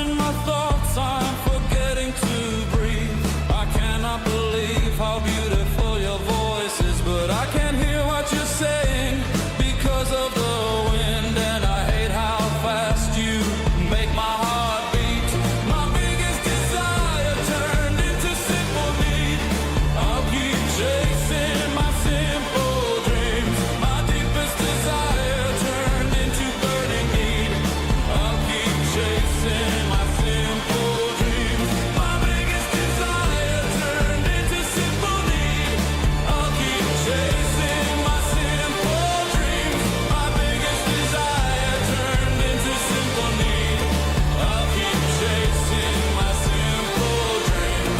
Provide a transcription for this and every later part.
in my thoughts, I'm forgetting to breathe. I cannot believe how beautiful your voice is, but I can't hear what you're saying because of the wind, and I hate how fast you make my heart beat. My biggest desire turned into simple need. I'll keep chasing my simple dreams. My deepest desire turned into burning need. I'll keep chasing my simple dreams. My biggest desire turned into simple need. I'll keep chasing my simple dreams. My biggest desire turned into simple need. I'll keep chasing my simple dreams.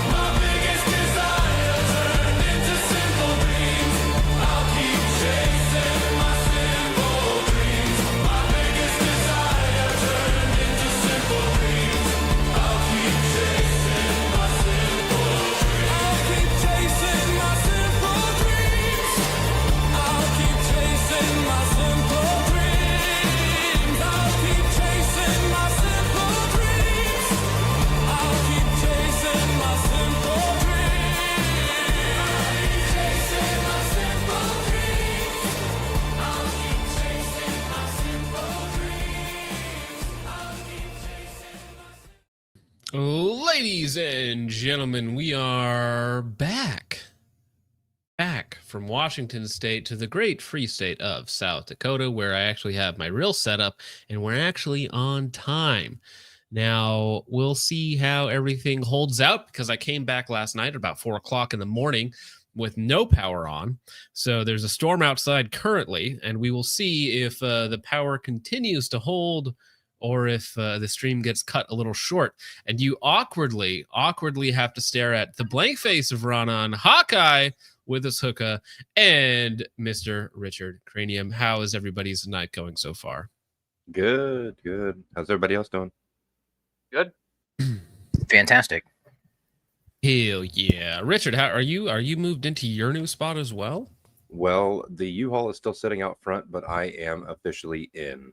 My biggest desire turned into simple dreams. I'll keep chasing my simple dreams. My biggest desire turned into simple dreams. I'll keep chasing my simple dreams. I'll keep chasing my simple dreams. I'll keep chasing my simple dreams. I'll keep chasing my simple dreams. I'll keep chasing my simple Ladies and gentlemen, we are back from Washington State to the great free state of South Dakota, where I actually have my real setup and we're actually on time. Now, we'll see how everything holds out because I came back last night at about 4 o'clock in the morning with no power on. So there's a storm outside currently, and we will see if the power continues to hold or if the stream gets cut a little short. And you awkwardly have to stare at the blank face of Ranan, Hawkeye with his hookah, and Mr. Richard Cranium. How is everybody's night going so far? Good. How's everybody else doing? Good. Fantastic. Hell yeah. Richard, how are you? Are you moved into your new spot as well? Well, the U-Haul is still sitting out front, but I am officially in.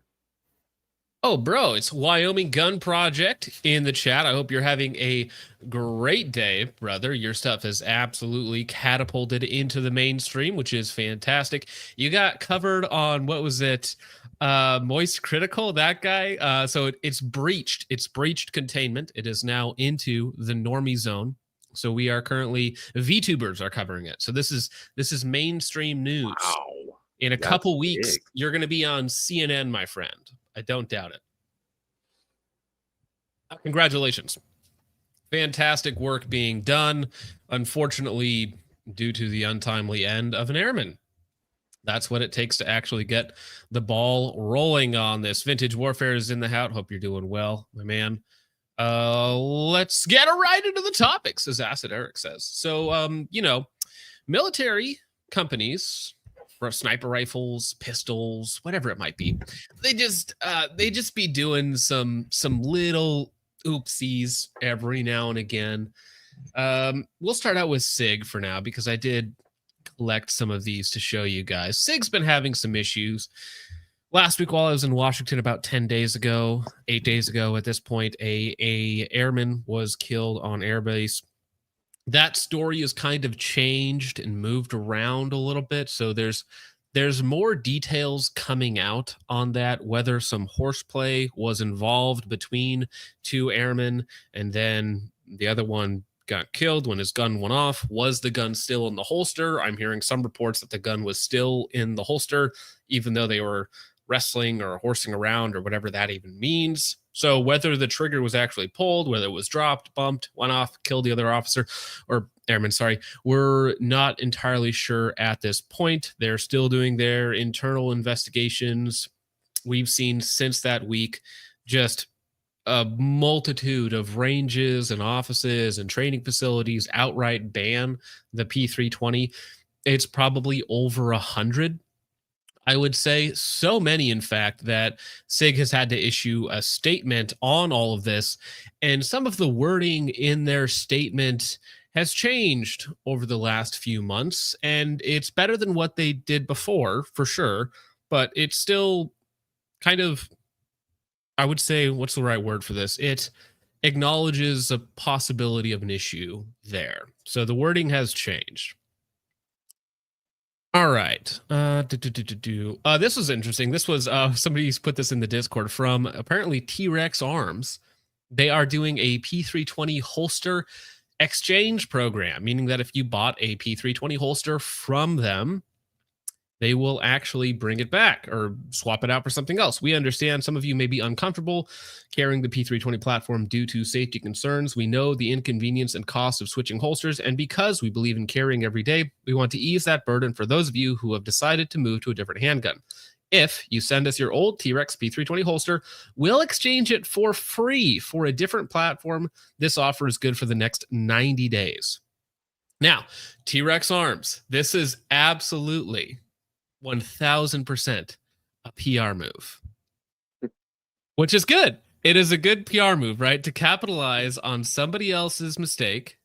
Oh, bro, it's Wyoming Gun Project in the chat. I hope you're having a great day, brother. Your stuff has absolutely catapulted into the mainstream, which is fantastic. You got covered on, what was it? Moist Critical, that guy. So it's breached. It's breached containment. It is now into the normie zone. So we are currently, VTubers are covering it. So this is mainstream news. Wow. In a That's couple weeks, big. you're going to be on CNN, my friend. I don't doubt it. Congratulations. Fantastic work being done. Unfortunately, due to the untimely end of an airman. That's what it takes to actually get the ball rolling on this. Vintage Warfare is in the house. Hope you're doing well, my man. Let's get right into the topics, as Acid Eric says. So, military companies for sniper rifles, pistols, whatever it might be, they just be doing some little oopsies every now and again. We'll start out with Sig for now because I did collect some of these to show you guys. Sig's been having some issues. Last week while I was in Washington, about 8 days ago at this point, a airman was killed on airbase. That story is kind of changed and moved around a little bit. So there's more details coming out on that, whether some horseplay was involved between two airmen and then the other one got killed when his gun went off. Was the gun still in the holster? I'm hearing some reports that the gun was still in the holster, even though they were wrestling or horsing around or whatever that even means. So whether the trigger was actually pulled, whether it was dropped, bumped, went off, killed the other officer or airman, we're not entirely sure at this point. They're still doing their internal investigations. we've seen since that week just a multitude of ranges and offices and training facilities outright ban the P320. It's probably over 100, I would say. So many, in fact, that SIG has had to issue a statement on all of this. And some of the wording in their statement has changed over the last few months. And it's better than what they did before, for sure. But it's still kind of, I would say, what's the right word for this? It acknowledges a possibility of an issue there. So the wording has changed. All right. This was interesting. This was somebody's put this in the Discord from apparently T-Rex Arms. They are doing a P320 holster exchange program, meaning that if you bought a P320 holster from them, they will actually bring it back or swap it out for something else. We understand some of you may be uncomfortable carrying the P320 platform due to safety concerns. We know the inconvenience and cost of switching holsters, and because we believe in carrying every day, we want to ease that burden for those of you who have decided to move to a different handgun. If you send us your old T-Rex P320 holster, we'll exchange it for free for a different platform. This offer is good for the next 90 days. Now, T-Rex Arms, this is absolutely 1000% a PR move, which is good. It is a good PR move, right? To capitalize on somebody else's mistake,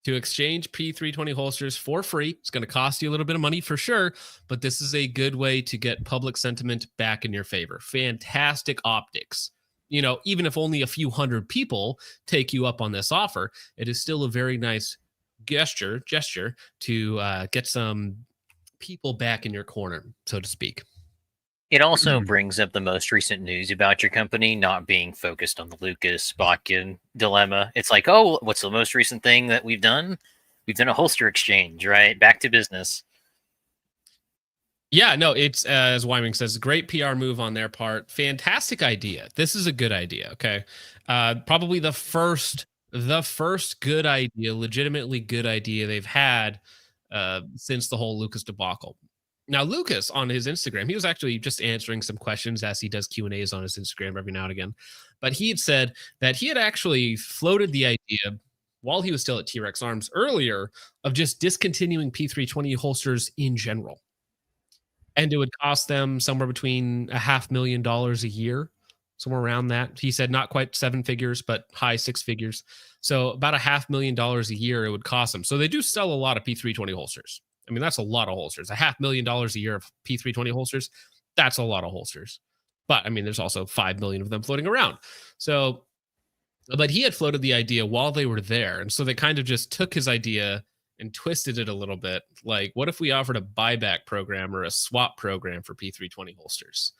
to exchange P320 holsters for free. It's going to cost you a little bit of money for sure, but this is a good way to get public sentiment back in your favor. Fantastic optics. You know, even if only a few hundred people take you up on this offer, it is still a very nice gesture to get some people back in your corner, so to speak. It also brings up the most recent news about your company not being focused on the Lucas Botkin dilemma. It's like, oh, what's the most recent thing that we've done? We've done a holster exchange, right? Back to business. Yeah, no, it's as Wyman says, great PR move on their part. Fantastic idea. This is a good idea. Okay, probably the first good idea, legitimately good idea they've had since the whole Lucas debacle. Now, Lucas on his Instagram, he was actually just answering some questions as he does Q&As on his Instagram every now and again. But he had said that he had actually floated the idea while he was still at T-Rex Arms earlier of just discontinuing P320 holsters in general. And it would cost them somewhere between $500,000 a year, somewhere around that. He said not quite 7 figures, but high 6 figures. So about $500,000 a year it would cost them. So they do sell a lot of P320 holsters. I mean, that's a lot of holsters. $500,000 a year of P320 holsters, that's a lot of holsters. But I mean, there's also 5 million of them floating around. So, but he had floated the idea while they were there. And so they kind of just took his idea and twisted it a little bit. Like, what if we offered a buyback program or a swap program for P320 holsters?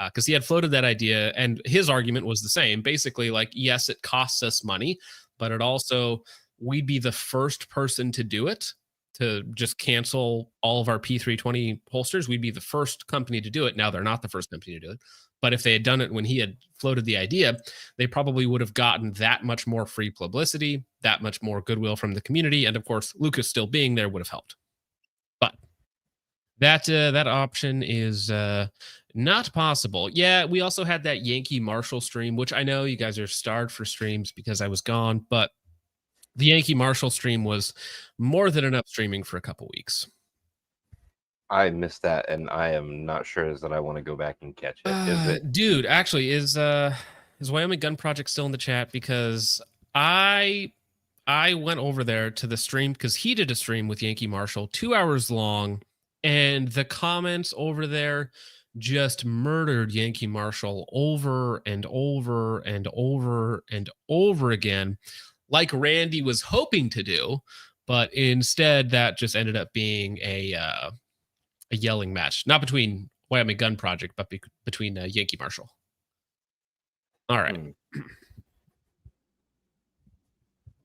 Because he had floated that idea, and his argument was the same. Basically, like, yes, it costs us money, but it also, we'd be the first person to do it, to just cancel all of our P320 holsters. We'd be the first company to do it. Now they're not the first company to do it, but if they had done it when he had floated the idea, they probably would have gotten that much more free publicity, that much more goodwill from the community, and of course, Lucas still being there would have helped. But that option is not possible. Yeah, we also had that Yankee Marshall stream, which I know you guys are starved for streams because I was gone, but the Yankee Marshall stream was more than enough streaming for a couple weeks. I missed that, and I am not sure that I want to go back and catch it. Is it? Dude, actually, is Wyoming Gun Project still in the chat? Because I went over there to the stream because he did a stream with Yankee Marshall, 2 hours long, and the comments over there just murdered Yankee Marshall over and over and over and over again, like Randy was hoping to do, but instead that just ended up being a yelling match, not between Wyoming Gun Project, but between Yankee Marshall. All right.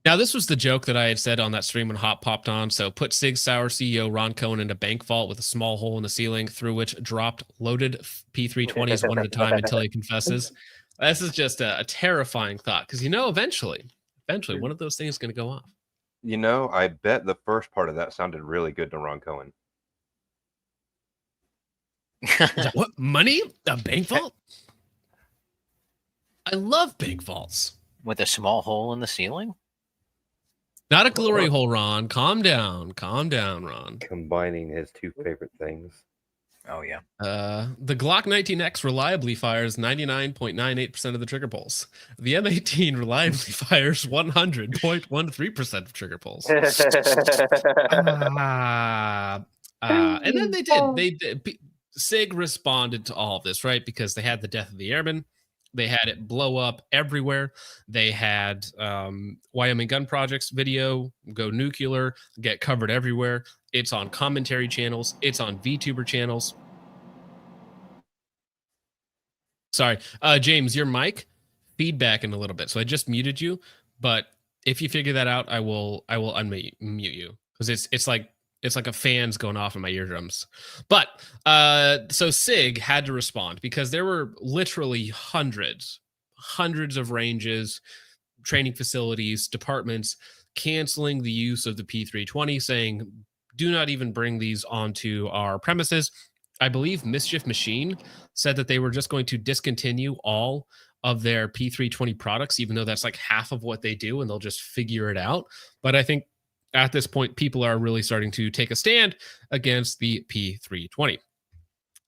Now, this was the joke that I had said on that stream when Hop popped on. So put Sig Sauer CEO Ron Cohen in a bank vault with a small hole in the ceiling through which dropped loaded P320s one at a time until he confesses. This is just a terrifying thought because, you know, eventually one of those things is going to go off. You know, I bet the first part of that sounded really good to Ron Cohen. What, money? A bank vault? I love bank vaults. With a small hole in the ceiling? Not a glory hole, Ron. Calm down, Ron. Combining his two favorite things. Oh, yeah. The Glock 19X reliably fires 99.98% of the trigger pulls. The M18 reliably fires 100.13% of trigger pulls. And then they did. Sig responded to all of this, right? Because they had the death of the airman. They had it blow up everywhere. They had Wyoming Gun Project's video go nuclear, get covered everywhere. It's on commentary channels. It's on VTuber channels. Sorry, James, your mic feedback in a little bit. So I just muted you, but if you figure that out, I will unmute you because it's like a fan's going off in my eardrums. But so Sig had to respond because there were literally hundreds of ranges, training facilities, departments canceling the use of the P320, saying, do not even bring these onto our premises. I believe Mischief Machine said that they were just going to discontinue all of their P320 products, even though that's like half of what they do and they'll just figure it out. But I think at this point, people are really starting to take a stand against the P320.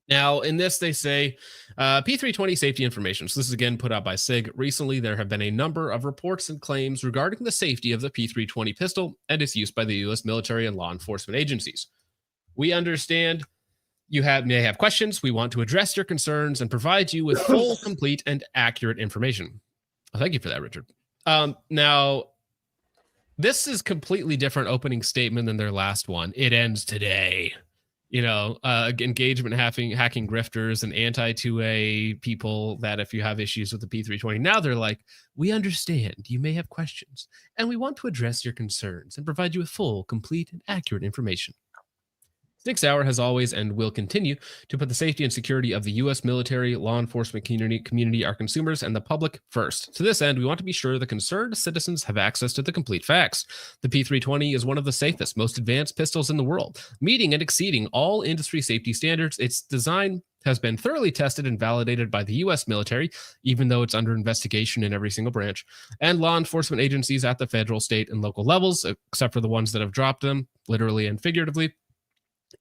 Now, in this, they say P320 safety information. So this is again put out by SIG. Recently, there have been a number of reports and claims regarding the safety of the P320 pistol and its use by the U.S. military and law enforcement agencies. We understand you may have questions. We want to address your concerns and provide you with full, complete, and accurate information. Oh, thank you for that, Richard. Now, this is completely different opening statement than their last one. It ends today. You know, engagement hacking grifters and anti-2A people that if you have issues with the P320, now they're like, we understand you may have questions and we want to address your concerns and provide you with full, complete, and accurate information. Sig Sauer has always and will continue to put the safety and security of the U.S. military, law enforcement community, our consumers, and the public first. To this end, we want to be sure the concerned citizens have access to the complete facts. The P320 is one of the safest, most advanced pistols in the world, meeting and exceeding all industry safety standards. Its design has been thoroughly tested and validated by the U.S. military, even though it's under investigation in every single branch, and law enforcement agencies at the federal, state, and local levels, except for the ones that have dropped them, literally and figuratively.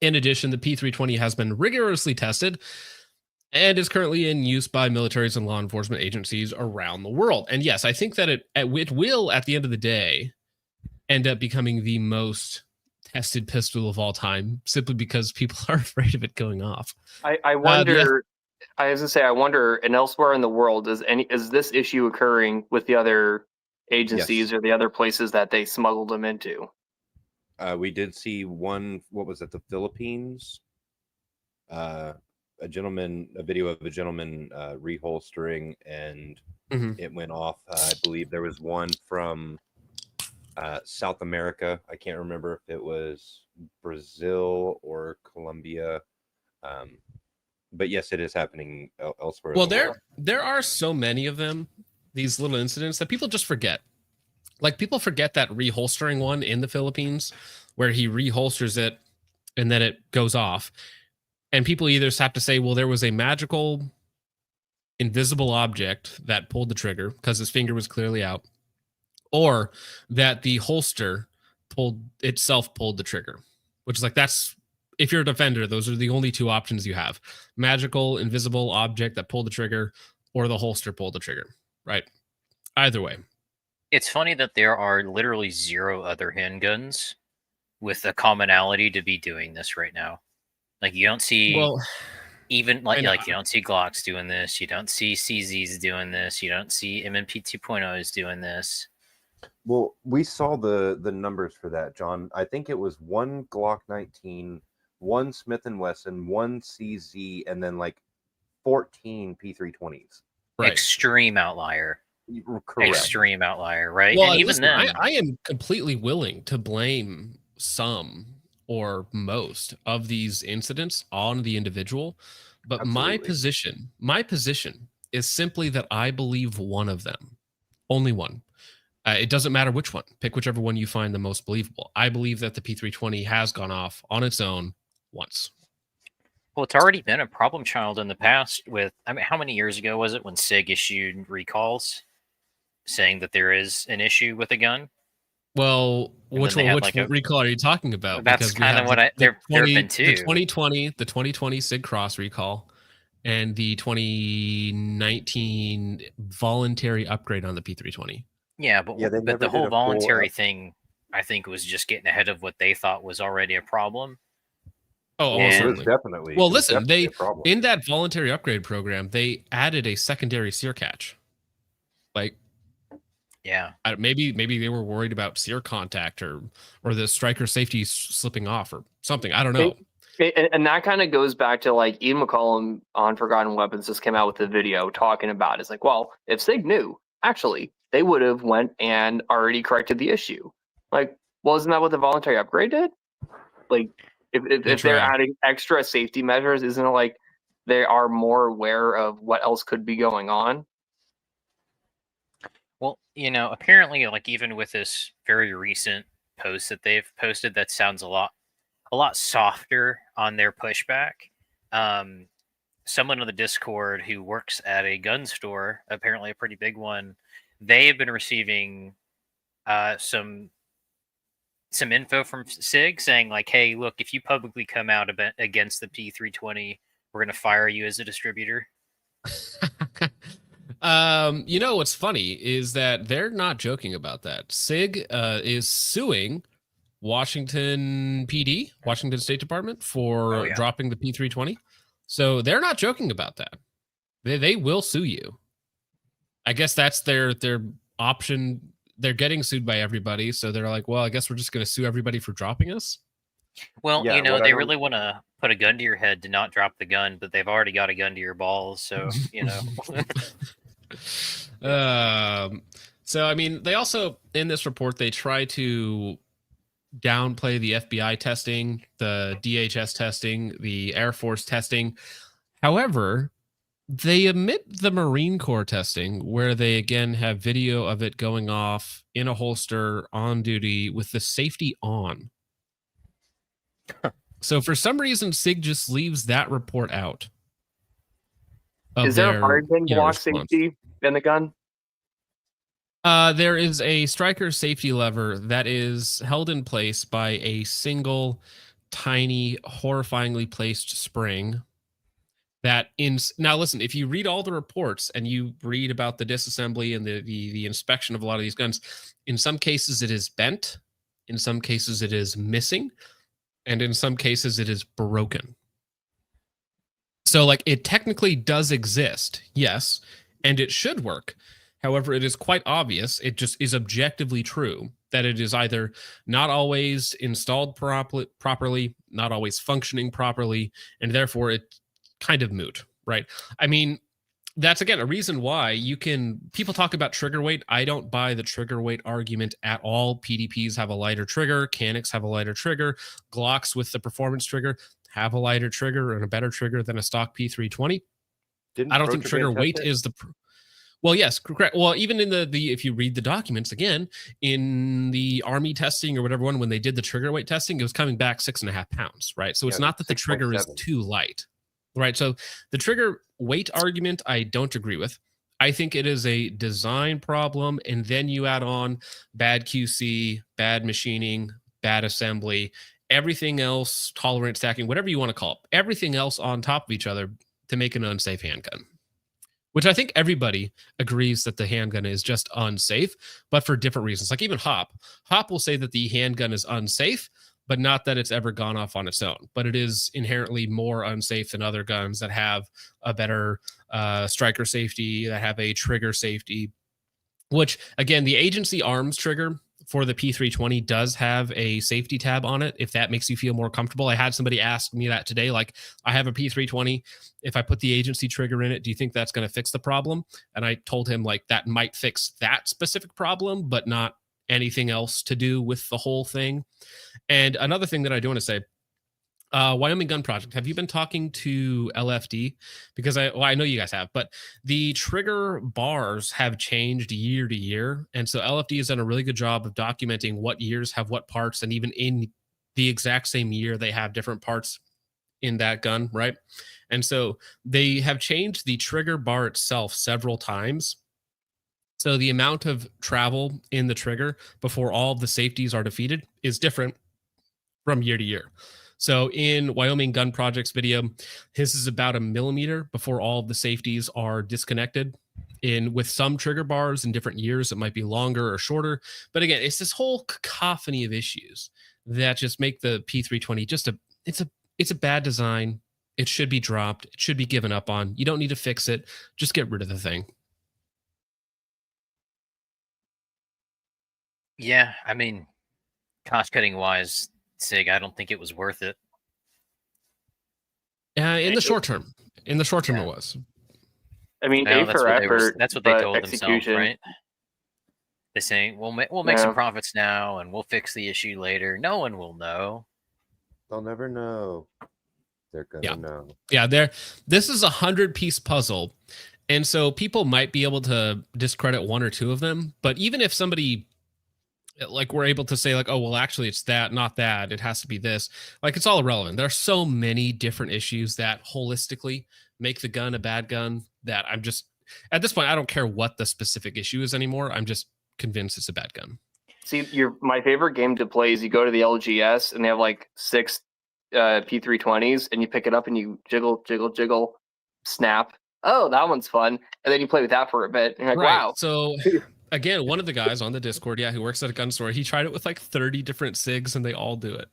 In addition, the P320 has been rigorously tested and is currently in use by militaries and law enforcement agencies around the world. And yes, I think that it will, at the end of the day, end up becoming the most tested pistol of all time, simply because people are afraid of it going off. I wonder. I was gonna say, I wonder, and elsewhere in the world, is this issue occurring with the other agencies or the other places that they smuggled them into? We did see one. What was it? The Philippines. A video of a gentleman reholstering, and it went off. I believe there was one from South America. I can't remember if it was Brazil or Colombia. But yes, it is happening elsewhere. Well, there are so many of them, these little incidents, that people just forget. Like, people forget that reholstering one in the Philippines where he reholsters it and then it goes off. And people either have to say, well, there was a magical invisible object that pulled the trigger because his finger was clearly out, or that the holster pulled the trigger, which is like, that's, if you're a defender, those are the only two options you have: magical invisible object that pulled the trigger, or the holster pulled the trigger, right? Either way. It's funny that there are literally zero other handguns with a commonality to be doing this right now. Like, you don't see you don't see Glocks doing this. You don't see CZs doing this. You don't see MMP 2.0s doing this. Well, we saw the numbers for that, John. I think it was one Glock 19, one Smith & Wesson, one CZ, and then like 14 P320s. Right. Extreme outlier. Correct. Extreme outlier, right? Well, and even then, I am completely willing to blame some or most of these incidents on the individual, but my position is simply that I believe one of them, only one. It doesn't matter which one. Pick whichever one you find the most believable. I believe that the P320 has gone off on its own once. Well, it's already been a problem child in the past with, I mean, how many years ago was it when Sig issued recalls saying that there is an issue with a gun? Well, And which then they had which recall are you talking about? That's Because we kind of have what there have been the two. 2020 Sig Cross recall, and the 2019 voluntary upgrade on the P320. Yeah, but Yeah, they but never the did whole a full voluntary up. thing, I think, was just getting ahead of what they thought was already a problem. Oh, Well, almost it was certainly. definitely. Well, it was listen, definitely they a problem. in that voluntary upgrade program, they added a secondary sear catch. Like, Yeah, maybe they were worried about sear contact or the striker safety slipping off or something. I don't know. And that kind of goes back to like Ian McCollum on Forgotten Weapons just came out with a video talking about it. It's like, well, if Sig knew, actually, they would have went and already corrected the issue. Like, well, isn't that what the voluntary upgrade did? Like, if they're adding extra safety measures, isn't it like they are more aware of what else could be going on? well, apparently, like even with this very recent post that they've posted, that sounds a lot softer on their pushback. Someone on the Discord who works at a gun store, apparently a pretty big one, they have been receiving some info from Sig saying like, hey, look, if you publicly come out against the P320, we're going to fire you as a distributor. What's funny is that they're not joking about that. Sig is suing Washington PD, Washington State Department, for dropping the P320. So they're not joking about that. They will sue you. I guess that's their option. They're getting sued by everybody, so they're like, well, I guess we're just going to sue everybody for dropping us. Well, they really want to put a gun to your head to not drop the gun, but they've already got a gun to your balls, so So I mean, they also in this report they try to downplay the FBI testing, the DHS testing, the Air Force testing. However, they omit the Marine Corps testing, where they again have video of it going off in a holster on duty with the safety on. So for some reason, Sig just leaves that report out. Is there a hard pin block safety in the gun? There is a striker safety lever that is held in place by a single tiny, horrifyingly placed spring. Now listen, if you read all the reports and you read about the disassembly and the inspection of a lot of these guns, in some cases it is bent, in some cases it is missing, and in some cases it is broken. So like it technically does exist, yes, and it should work. However, it is quite obvious, it just is objectively true, that it is either not always installed properly, not always functioning properly, and therefore it's kind of moot, right? I mean, that's again a reason why people talk about trigger weight. I don't buy the trigger weight argument at all. PDPs have a lighter trigger, Canics have a lighter trigger, Glocks with the performance trigger have a lighter trigger and a better trigger than a stock P320. I don't think trigger weight is the... Well, yes, correct. Well, even in the if you read the documents again, in the Army testing or whatever one, when they did the trigger weight testing, it was coming back 6.5 pounds, right? So it's not that the trigger is too light, right? So the trigger weight argument, I don't agree with. I think it is a design problem, and then you add on bad QC, bad machining, bad assembly, everything else, tolerant stacking, whatever you want to call it, everything else on top of each other to make an unsafe handgun. Which I think everybody agrees that the handgun is just unsafe, but for different reasons. Like even Hop will say that the handgun is unsafe, but not that it's ever gone off on its own. But it is inherently more unsafe than other guns that have a better striker safety, that have a trigger safety, which again, the agency arms trigger for the P320 does have a safety tab on it, if that makes you feel more comfortable. I had somebody ask me that today, like, I have a P320. If I put the agency trigger in it, do you think that's going to fix the problem? And I told him, like, that might fix that specific problem, but not anything else to do with the whole thing. And another thing that I do want to say, Wyoming Gun Project, have you been talking to LFD? Because I know you guys have, but the trigger bars have changed year to year. And so LFD has done a really good job of documenting what years have what parts. And even in the exact same year, they have different parts in that gun, right? And so they have changed the trigger bar itself several times. So the amount of travel in the trigger before all of the safeties are defeated is different from year to year. So in Wyoming Gun Project's video, his is about a millimeter before all of the safeties are disconnected. With some trigger bars in different years, it might be longer or shorter. But again, it's this whole cacophony of issues that just make the P320 it's a bad design. It should be dropped. It should be given up on. You don't need to fix it. Just get rid of the thing. Yeah, I mean, cost cutting wise, Sig, I don't think it was worth it. In the short term. In the short term, it was. I mean, No, A for effort. that's what they but told themselves, execution. right? They're saying we'll make some profits now and we'll fix the issue later. No one will know. They'll never know. They're gonna know. Yeah, this is a 100-piece puzzle. And so people might be able to discredit one or two of them. But even if somebody like we're able to say like, oh, well, actually it's that, not that, it has to be this, like it's all irrelevant. There are so many different issues that holistically make the gun a bad gun that I'm just, at this point, I don't care what the specific issue is anymore. I'm just convinced it's a bad gun. See, my favorite game to play is you go to the LGS and they have like 6 P320s and you pick it up and you jiggle, jiggle, jiggle, snap. Oh, that one's fun. And then you play with that for a bit. And you're like, wow. So again, one of the guys on the Discord, who works at a gun store, he tried it with like 30 different SIGs and they all do it.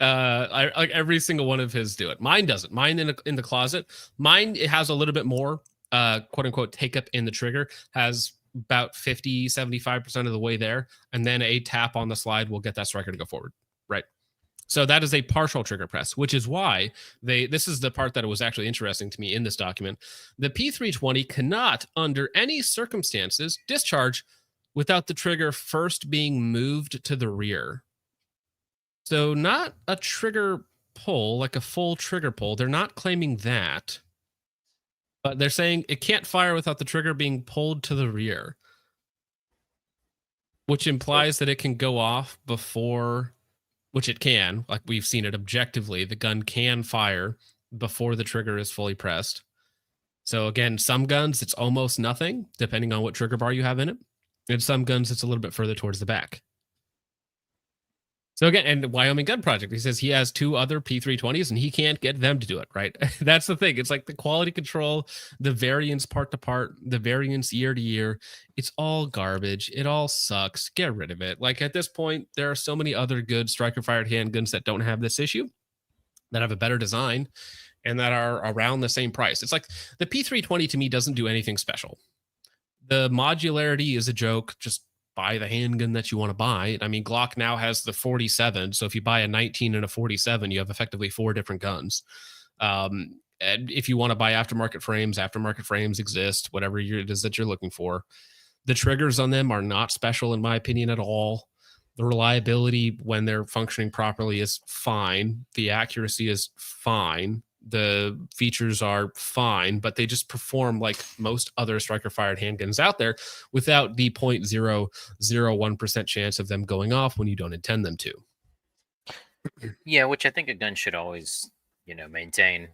I like every single one of his do it. Mine doesn't. Mine in the closet. Mine, it has a little bit more quote unquote take up in the trigger, has about 50-75% of the way there, and then a tap on the slide will get that striker to go forward, right? So that is a partial trigger press, which is why this is the part that was actually interesting to me in this document. The P320 cannot, under any circumstances, discharge without the trigger first being moved to the rear. So not a trigger pull, like a full trigger pull. They're not claiming that. But they're saying it can't fire without the trigger being pulled to the rear, which implies that it can go off before, which it can, like we've seen it objectively. The gun can fire before the trigger is fully pressed. So again, some guns, it's almost nothing, depending on what trigger bar you have in it. And some guns, it's a little bit further towards the back. So again, and Wyoming Gun Project, he says he has 2 other P320s and he can't get them to do it, right? That's the thing. It's like the quality control, the variance part to part, the variance year to year. It's all garbage. It all sucks. Get rid of it. Like at this point, there are so many other good striker-fired handguns that don't have this issue, that have a better design, and that are around the same price. It's like the P320 to me doesn't do anything special. The modularity is a joke. Just buy the handgun that you want to buy. I mean, Glock now has the 47. So if you buy a 19 and a 47, you have effectively 4 different guns. And if you want to buy aftermarket frames exist, whatever it is that you're looking for. The triggers on them are not special, in my opinion, at all. The reliability when they're functioning properly is fine. The accuracy is fine. The features are fine, but they just perform like most other striker-fired handguns out there without the 0.001% chance of them going off when you don't intend them to. Yeah, which I think a gun should always, maintain.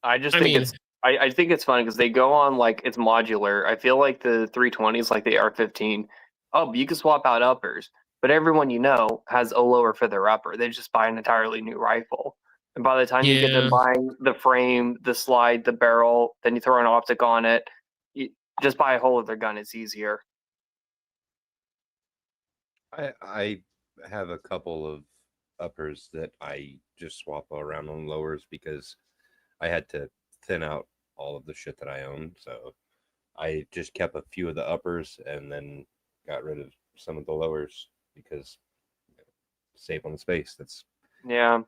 I think it's funny because they go on like it's modular. I feel like the 320s, like the AR-15, but you can swap out uppers. But everyone has a lower for their upper. They just buy an entirely new rifle. And by the time you get to buying the frame, the slide, the barrel, then you throw an optic on it, you just buy a whole other gun. It's easier. I have a couple of uppers that I just swap around on lowers because I had to thin out all of the shit that I owned. So I just kept a few of the uppers and then got rid of some of the lowers because save on the space. That's Well,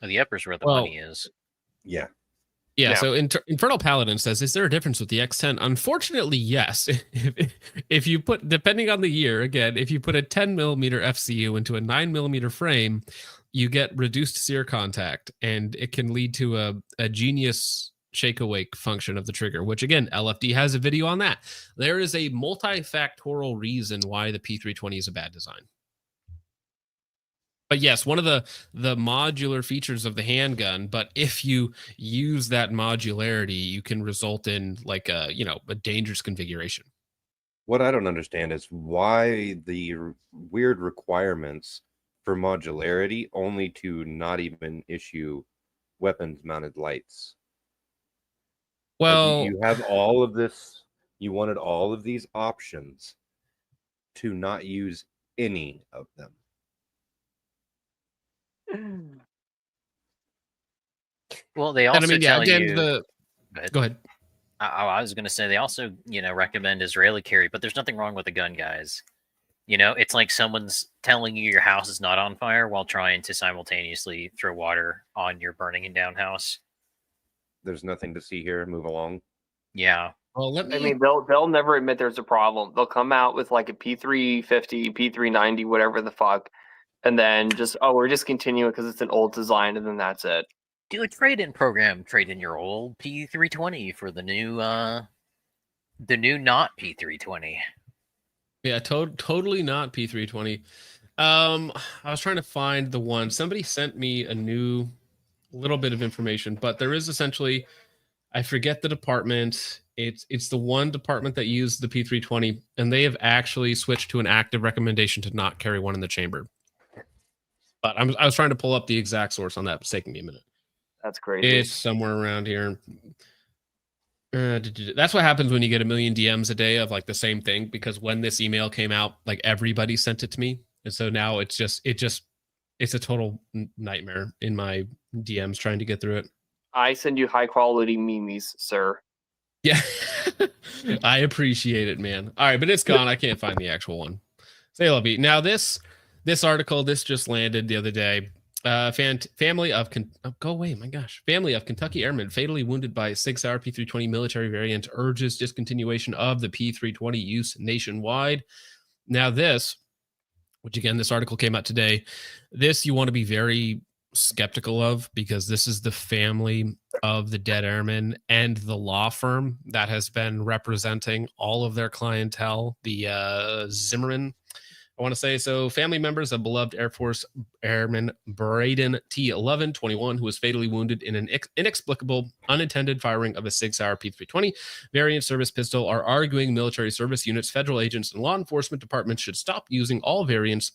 the uppers where the money is. Yeah. So Infernal Paladin says, is there a difference with the X10? Unfortunately, yes. If you put, depending on the year, again, if you put a 10mm FCU into a 9mm frame, you get reduced sear contact, and it can lead to a genius shake awake function of the trigger, which again, LFD has a video on that. There is a multifactorial reason why the P320 is a bad design. But yes, one of the modular features of the handgun, but if you use that modularity, you can result in like a dangerous configuration. What I don't understand is why the weird requirements for modularity only to not even issue weapons mounted lights. Well, you have all of this, you wanted all of these options to not use any of them. Well, they and I also mean, yeah, tell again, you. go ahead. I was going to say they also, recommend Israeli carry, but there's nothing wrong with a gun, guys. It's like someone's telling you your house is not on fire while trying to simultaneously throw water on your burning and down house. There's nothing to see here. Move along. Yeah. Well, let me. I mean, they'll never admit there's a problem. They'll come out with like a P350, P390, whatever the fuck, and then just we're just continuing because it's an old design, and then that's it. Do a trade-in program. Trade in your old P320 for the new not P320. Yeah, totally not P320. I was trying to find the one. Somebody sent me a new little bit of information, but there is essentially, I forget the department. It's the one department that used the P320, and they have actually switched to an active recommendation to not carry one in the chamber. But I was trying to pull up the exact source on that. It's taking me a minute. That's crazy. It's somewhere around here. That's what happens when you get a million DMs a day of like the same thing, because when this email came out, like everybody sent it to me. And so now it's a total nightmare in my DMs trying to get through it. I send you high quality memes, sir. Yeah. I appreciate it, man. All right, but it's gone. I can't find the actual one. Say love you. Now this article, this just landed the other day. Family of Kentucky Airmen fatally wounded by Sig Sauer P320 military variant urges discontinuation of the P320 use nationwide. Now this, which again, this article came out today, this you want to be very skeptical of, because this is the family of the dead airmen and the law firm that has been representing all of their clientele, the Zimmerman, I want to say. So family members of beloved Air Force Airman Braden T11, 21, who was fatally wounded in an inexplicable unintended firing of a Sig Sauer P320 variant service pistol are arguing military service units, federal agents, and law enforcement departments should stop using all variants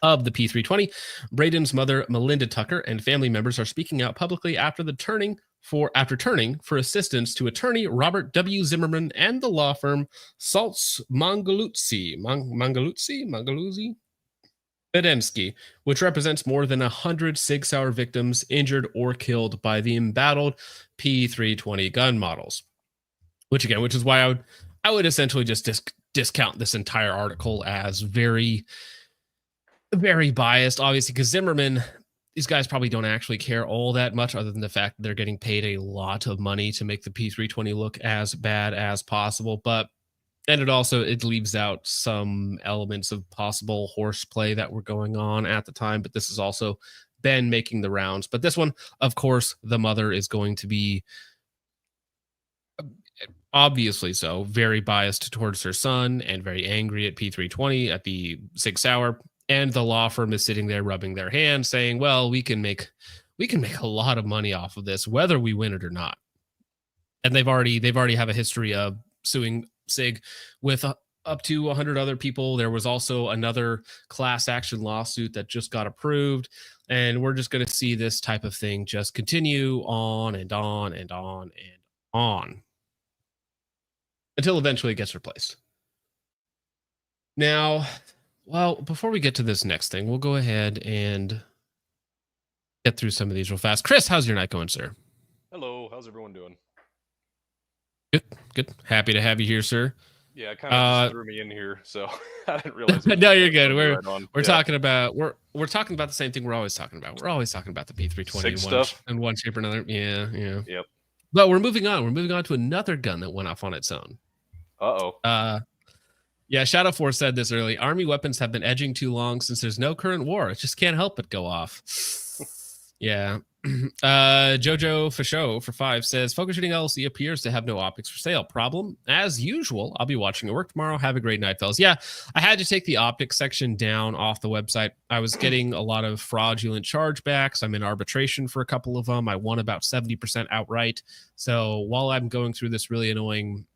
of the P320. Braden's mother, Melinda Tucker, and family members are speaking out publicly after turning for assistance to attorney Robert W. Zimmerman and the law firm Saltz Mangaluzzi Bedensky, which represents more than 100 Sig Sauer victims injured or killed by the embattled P320 gun models. Which is why I would essentially just discount this entire article as very, very biased, obviously, because Zimmerman, these guys probably don't actually care all that much, other than the fact that they're getting paid a lot of money to make the P320 look as bad as possible. And it leaves out some elements of possible horseplay that were going on at the time. But this has also been making the rounds. But this one, of course, the mother is going to be, obviously so, very biased towards her son and very angry at P320, at the Sig Sauer. And the law firm is sitting there rubbing their hands, saying, well, we can make a lot of money off of this, whether we win it or not. And they've already have a history of suing Sig with up to 100 other people. There was also another class action lawsuit that just got approved. And we're just going to see this type of thing just continue on and on and on and on until eventually it gets replaced. Now, well, before we get to this next thing, we'll go ahead and get through some of these real fast. Chris, how's your night going, sir? Hello, how's everyone doing? Good. Happy to have you here, sir. Yeah, kind of just threw me in here, so I didn't realize. No, you're good. We're Yeah. talking about we're talking about the same thing we're always talking about. We're always talking about the P320 in one shape or another. Yeah. Yep. But we're moving on. We're moving on to another gun that went off on its own. Yeah, Shadow 4 said this early. Army weapons have been edging too long since there's no current war. It just can't help but go off. Yeah. Jojo Fasho for 5 says focus shooting LLC appears to have no optics for sale. Problem, as usual, I'll be watching at work tomorrow. Have a great night, fellas. Yeah, I had to take the optics section down off the website. I was getting a lot of fraudulent chargebacks. I'm in arbitration for a couple of them. I won about 70% outright. So while I'm going through this really annoying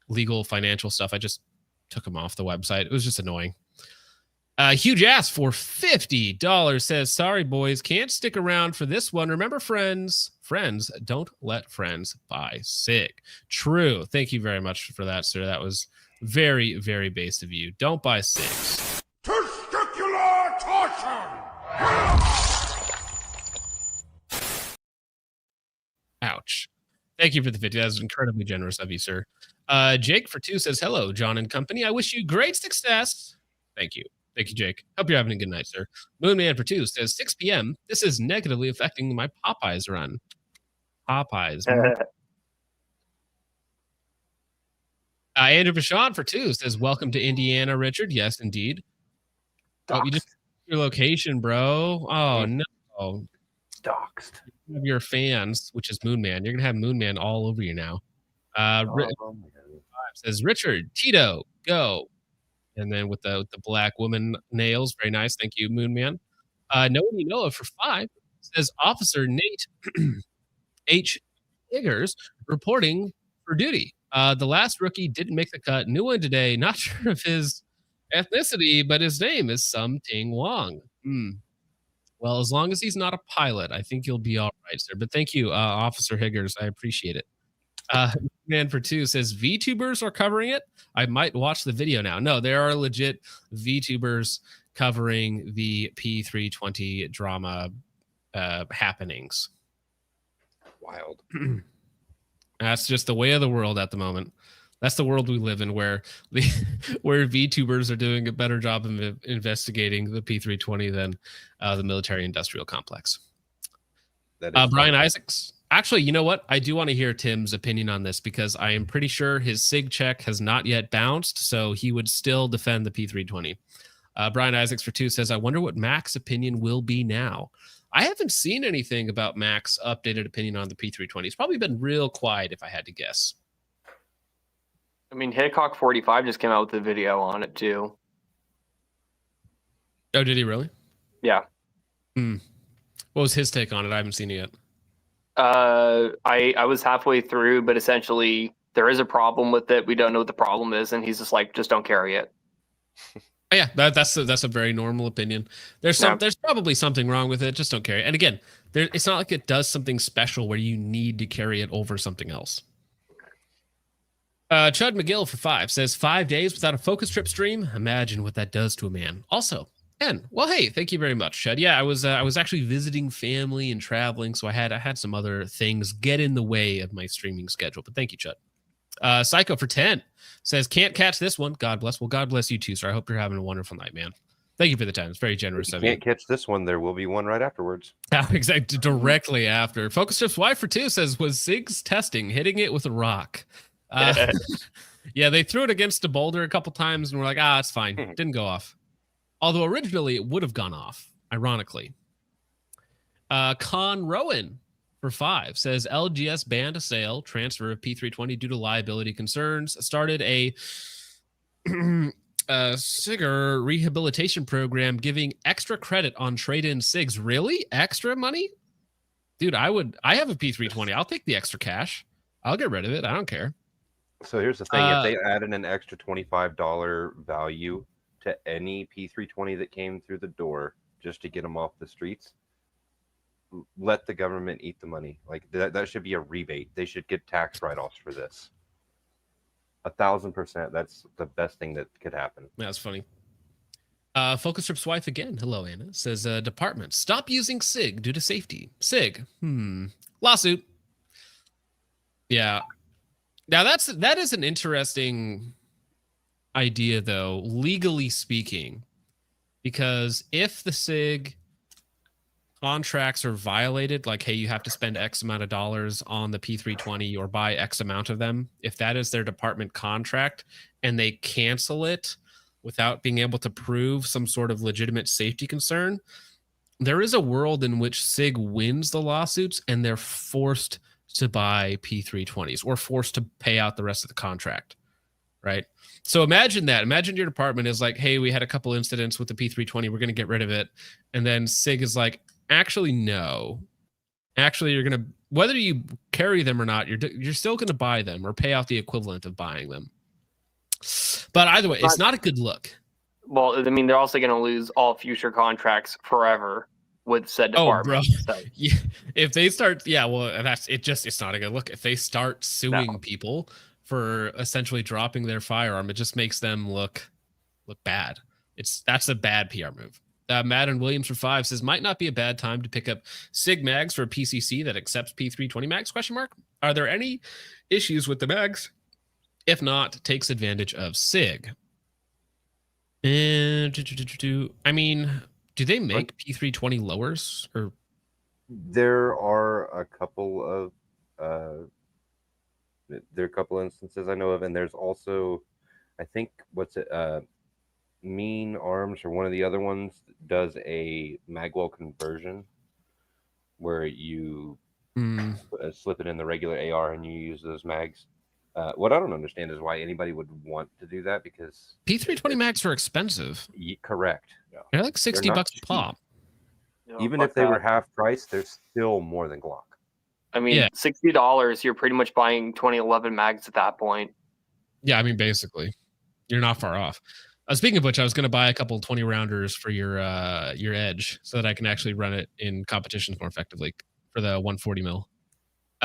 legal financial stuff, I just took them off the website. It was just annoying. Huge ass for $50 says, sorry, boys, can't stick around for this one. Remember, friends, don't let friends buy Sig. True. Thank you very much for that, sir. That was very, very base of you. Don't buy Sigs. Testicular torsion! Ouch. Thank you for the 50. That was incredibly generous of you, sir. Jake for 2 says, hello, John and company. I wish you great success. Thank you. Thank you, Jake. Hope you're having a good night, sir. Moonman for 2 says 6 p.m. This is negatively affecting my Popeyes run. Popeyes. Andrew Vachon for 2 says, welcome to Indiana, Richard. Yes, indeed. Oh, you just your location, bro. Oh, no. Doxed. You have your fans, which is Moonman. You're going to have Moonman all over you now. Says, Richard, Tito, go. And then with the black woman nails, very nice. Thank you, Moonman. No one you know of for 5 says Officer Nate H. Higgers reporting for duty. The last rookie didn't make the cut. New one today. Not sure of his ethnicity, but his name is Sum Ting Wong. Well, as long as he's not a pilot, I think you'll be all right, sir. But thank you, Officer Higgers. I appreciate it. Man for 2 says VTubers are covering it. I might watch the video now. No, there are legit VTubers covering the P320 drama happenings. Wild. That's just the way of the world at the moment. That's the world we live in, where VTubers are doing a better job of investigating the P320 than the military-industrial complex. Brian Isaacs. Actually, you know what? I do want to hear Tim's opinion on this because I am pretty sure his SIG check has not yet bounced, so he would still defend the P320. Brian Isaacs for 2 says, I wonder what Mac's opinion will be now. I haven't seen anything about Mac's updated opinion on the P320. It's probably been real quiet if I had to guess. I mean, Hickok 45 just came out with a video on it too. Oh, did he really? Yeah. What was his take on it? I haven't seen it yet. I was halfway through, but essentially there is a problem with it. We don't know what the problem is, and he's just like, just don't carry it. Yeah, that's a very normal opinion. There's probably something wrong with it. Just don't carry it. And again, it's not like it does something special where you need to carry it over something else. Chud McGill for 5 says 5 days without a focus trip stream. Imagine what that does to a man. Also, and well, hey, thank you very much, Chud. Yeah, I was actually visiting family and traveling, so I had some other things get in the way of my streaming schedule. But thank you, Chud. Psycho for 10 says can't catch this one. God bless. Well, God bless you too, sir. I hope you're having a wonderful night, man. Thank you for the time. It's very generous of you. Can't catch this one. There will be one right afterwards. Exactly, directly after. Focus Trip's wife for 2 says was Sig's testing hitting it with a rock. Yeah, they threw it against a boulder a couple times and we're like, it's fine. Didn't go off. Although originally it would have gone off, ironically. Con Rowan for 5 says LGS banned a sale transfer of P320 due to liability concerns. Started a Sigger rehabilitation program giving extra credit on trade-in Sigs. Really? Extra money? Dude, I have a P320. I'll take the extra cash. I'll get rid of it. I don't care. So here's the thing. If they added an extra $25 value to any P320 that came through the door just to get them off the streets, let the government eat the money. Like that should be a rebate. They should get tax write-offs for this. 1,000%. That's the best thing that could happen. That's funny. Focus Trip's wife again. Hello, Anna. Says department. Stop using SIG due to safety. SIG. Lawsuit. Yeah. Now that is an interesting idea, though, legally speaking, because if the SIG contracts are violated, like, hey, you have to spend X amount of dollars on the P320 or buy X amount of them, if that is their department contract and they cancel it without being able to prove some sort of legitimate safety concern, there is a world in which Sig wins the lawsuits and they're forced to buy P320s or forced to pay out the rest of the contract, right? So imagine that. Imagine your department is like, hey, we had a couple incidents with the P320. We're going to get rid of it. And then Sig is like, actually, no. Actually, you're going to, whether you carry them or not, you're still going to buy them or pay out the equivalent of buying them. But either way, it's not a good look. Well, I mean, they're also going to lose all future contracts forever with said department. Oh, bro. So. Yeah, if they start, it's not a good look. If they start suing people for essentially dropping their firearm, it just makes them look bad. That's a bad PR move. Madden Williams for 5 says, might not be a bad time to pick up Sig mags for a PCC that accepts P320 mags, ? Are there any issues with the mags? If not, takes advantage of Sig. And I mean, do they make P320 lowers? Or there are a couple of instances I know of, and there's also, I think, Mean Arms or one of the other ones does a magwell conversion where you slip it in the regular AR and you use those mags. What I don't understand is why anybody would want to do that, because P320 mags are expensive. Correct. They're like $60 a pop. Even if they were half price, they're still more than Glock. I mean, $60, you're pretty much buying 2011 mags at that point. Yeah, I mean, basically, you're not far off. Speaking of which, I was going to buy a couple 20 rounders for your Edge so that I can actually run it in competitions more effectively for the 140 mil.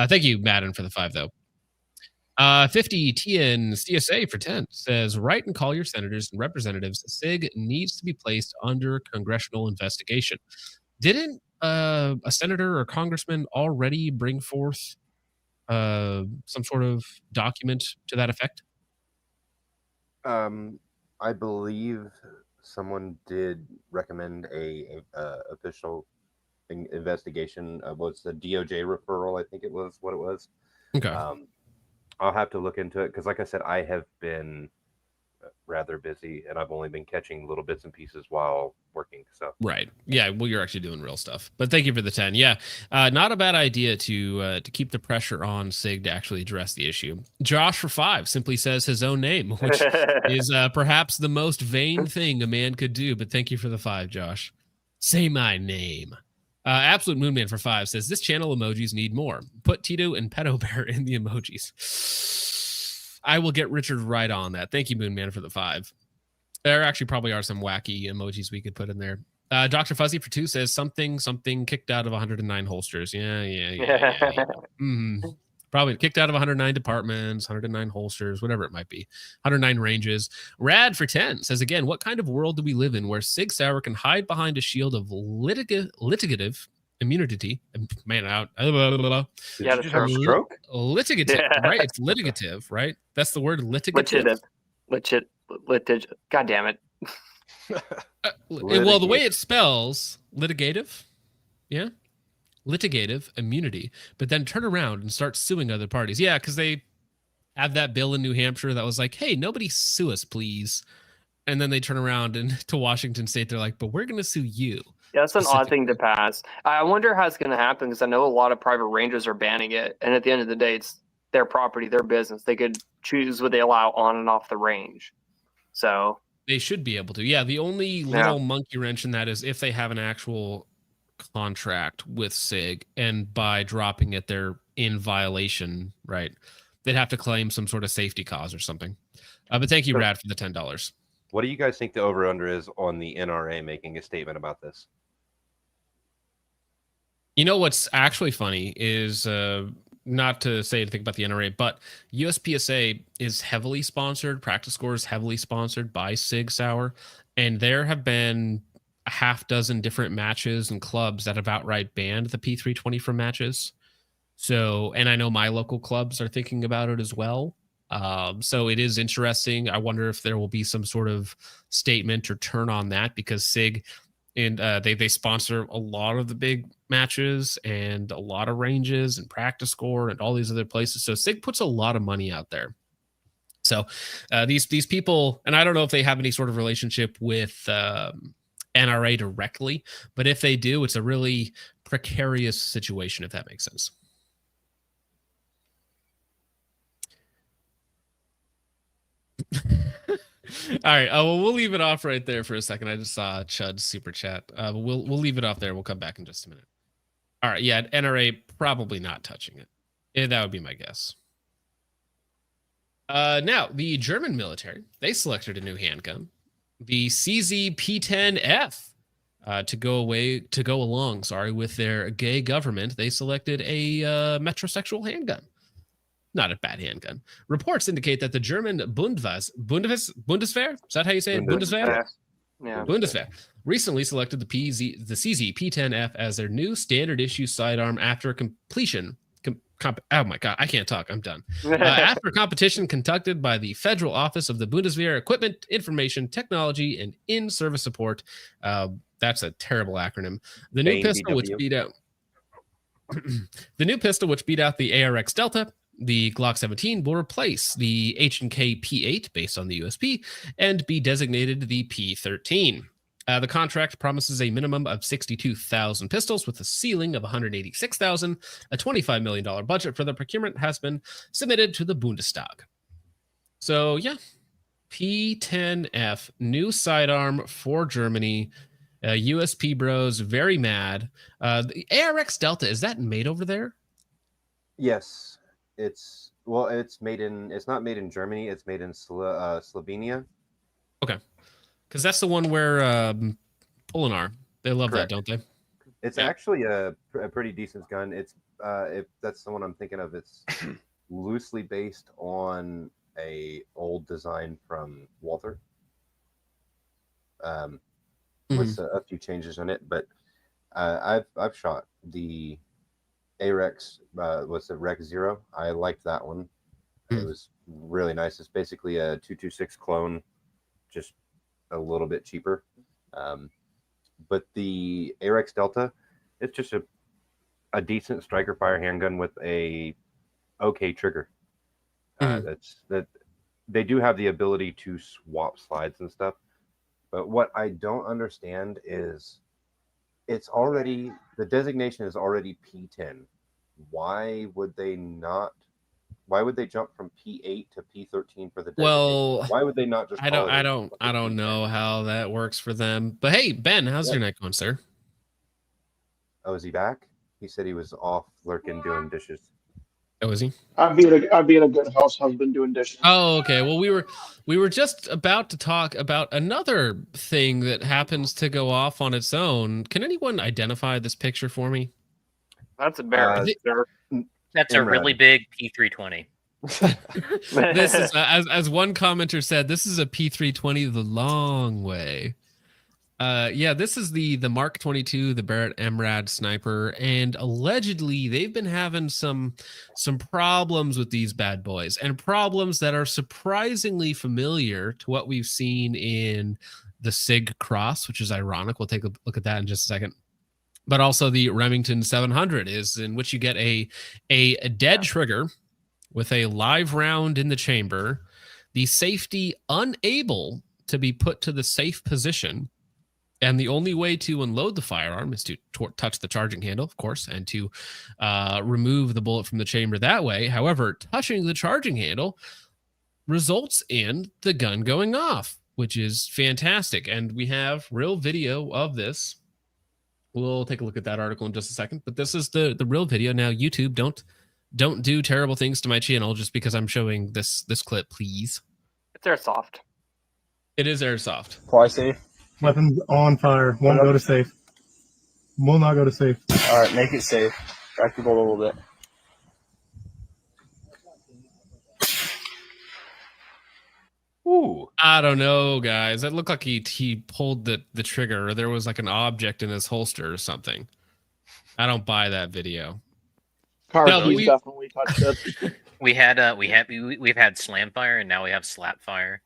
Thank you, Madden, for the 5 though. 50 TN CSA for 10 says, write and call your senators and representatives. Sig needs to be placed under congressional investigation. Didn't a senator or congressman already bring forth some sort of document to that effect? I believe someone did recommend a official investigation. What's the DOJ referral? I think it was what it was. Okay. I'll have to look into it because, like I said, I have been rather busy and I've only been catching little bits and pieces while working. So right, yeah. Well, you're actually doing real stuff. But thank you for the 10. Yeah, not a bad idea to keep the pressure on Sig to actually address the issue. Josh for 5 simply says his own name, which is perhaps the most vain thing a man could do. But thank you for the 5, Josh. Say my name. Absolute Moonman for 5 says, this channel emojis need more. Put Tito and Pedo Bear in the emojis. I will get Richard right on that. Thank you, Moonman, for the 5. There actually probably are some wacky emojis we could put in there. Dr. Fuzzy for 2 says, something kicked out of 109 holsters. Yeah. Probably kicked out of 109 departments, 109 holsters, whatever it might be. 109 ranges. Rad for 10 says, again, what kind of world do we live in where Sig Sauer can hide behind a shield of litigative immunity? Man, out. Did you just have a stroke? Litigative, right? It's litigative, right? That's the word, litigative. God damn it. Well, the way it spells litigative, yeah, litigative immunity, but then turn around and start suing other parties. Yeah, because they have that bill in New Hampshire that was like, hey, nobody sue us, please. And then they turn around and to Washington State, they're like, but we're going to sue you. Yeah, that's an odd thing to pass. I wonder how it's going to happen because I know a lot of private rangers are banning it. And at the end of the day, it's their property, their business. They could choose what they allow on and off the range. So they should be able to. Yeah, the only little monkey wrench in that is if they have an actual contract with Sig, and by dropping it, they're in violation, right? They'd have to claim some sort of safety cause or something. But thank you, Rad, for the $10. What do you guys think the over-under is on the NRA making a statement about this? You know what's actually funny is not to say anything about the NRA, but USPSA is heavily sponsored. Practice Score is heavily sponsored by Sig Sauer, and there have been a half dozen different matches and clubs that have outright banned the P320 from matches. So, and I know my local clubs are thinking about it as well. So it is interesting. I wonder if there will be some sort of statement or turn on that, because Sig and they sponsor a lot of the big matches and a lot of ranges and Practice Score and all these other places. So Sig puts a lot of money out there. So these people, and I don't know if they have any sort of relationship with NRA directly, but if they do, it's a really precarious situation, if that makes sense. All right. Well, we'll leave it off right there for a second. I just saw Chud's super chat. We'll leave it off there. We'll come back in just a minute. All right. Yeah, NRA probably not touching it. Yeah, that would be my guess. Now, the German military, they selected a new handgun, the CZ P10F, to go along with their gay government. They selected a metrosexual handgun. Not a bad handgun. Reports indicate that the German Bundeswehr, is that how you say it? Bundeswehr? Yeah. Bundeswehr recently selected the CZ P10F as their new standard issue sidearm after completion. Oh my God, I can't talk. I'm done. After competition conducted by the Federal Office of the Bundeswehr Equipment, Information, Technology, and In-Service Support. That's a terrible acronym. The new pistol, which beat out the ARX Delta, the Glock 17, will replace the H&K P8 based on the USP and be designated the P13. The contract promises a minimum of 62,000 pistols with a ceiling of 186,000. A $25 million budget for the procurement has been submitted to the Bundestag. So yeah, P10F, new sidearm for Germany. USP bros, very mad. The ARX Delta, is that made over there? Yes. It's made in. It's not made in Germany. It's made in Slovenia. Okay, because that's the one where Polinar, they love Correct. that, don't they? It's Yeah. actually a pretty decent gun. It's if that's the one I'm thinking of, it's loosely based on a old design from Walther. With a few changes on it, but I've shot the AREX, what's the Rex Zero? I liked that one. It was really nice. It's basically a 226 clone, just a little bit cheaper. But the AREX Delta, it's just a decent striker fire handgun with a okay trigger. That they do have the ability to swap slides and stuff. But what I don't understand is it's already, the designation is already P10. Why would they jump from P8 to P13 for the designation? Well, why would they not just I don't know how that works for them. But hey, Ben, how's your night going, sir? Oh, is he back? He said he was off lurking doing dishes. Oh, is he? I'd be a good house husband doing dishes. Oh, okay. Well, we were just about to talk about another thing that happens to go off on its own. Can anyone identify this picture for me? That's a Barrett, sir. That's a really big P320. This is as one commenter said, this is a P320 the long way. Yeah, this is the Mark 22, the Barrett MRAD sniper, and allegedly they've been having some problems with these bad boys, and problems that are surprisingly familiar to what we've seen in the Sig Cross, which is ironic. We'll take a look at that in just a second. But also the Remington 700 is in which you get a dead trigger with a live round in the chamber, the safety unable to be put to the safe position. And the only way to unload the firearm is to touch the charging handle, of course, and to remove the bullet from the chamber that way. However, touching the charging handle results in the gun going off, which is fantastic. And we have real video of this. We'll take a look at that article in just a second. But this is the real video. Now, YouTube, don't do terrible things to my channel just because I'm showing this clip, please. It's airsoft. It is airsoft. Fly safe. Weapons on fire. Won't go to safe. Will not go to safe. All right, make it safe. Back the bolt a little bit. Ooh. I don't know, guys. It looked like he pulled the trigger, or there was like an object in his holster or something. I don't buy that video. He's definitely touched it. We've had slam fire, and now we have slap fire.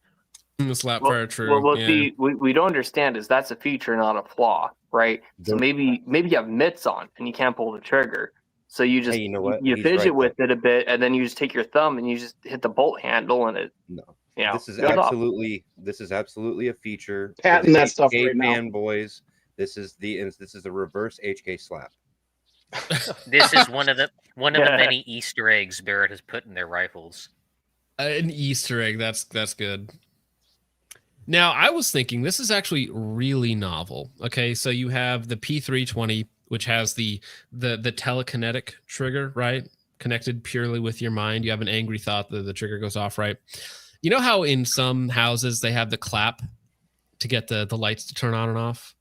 The slap fire, true. Well, what we don't understand is that's a feature, not a flaw, right? So maybe you have mitts on and you can't pull the trigger. So you just you fidget with it a bit, and then you just take your thumb and you just hit the bolt handle, and This is goes off. absolutely a feature. Patent that stuff right now. Fanboys. This is a reverse HK slap. This is one of the many Easter eggs Barrett has put in their rifles. An Easter egg. That's good. Now, I was thinking this is actually really novel. Okay, so you have the P320, which has the telekinetic trigger, right? Connected purely with your mind. You have an angry thought that the trigger goes off, right? You know how in some houses they have the clap to get the lights to turn on and off?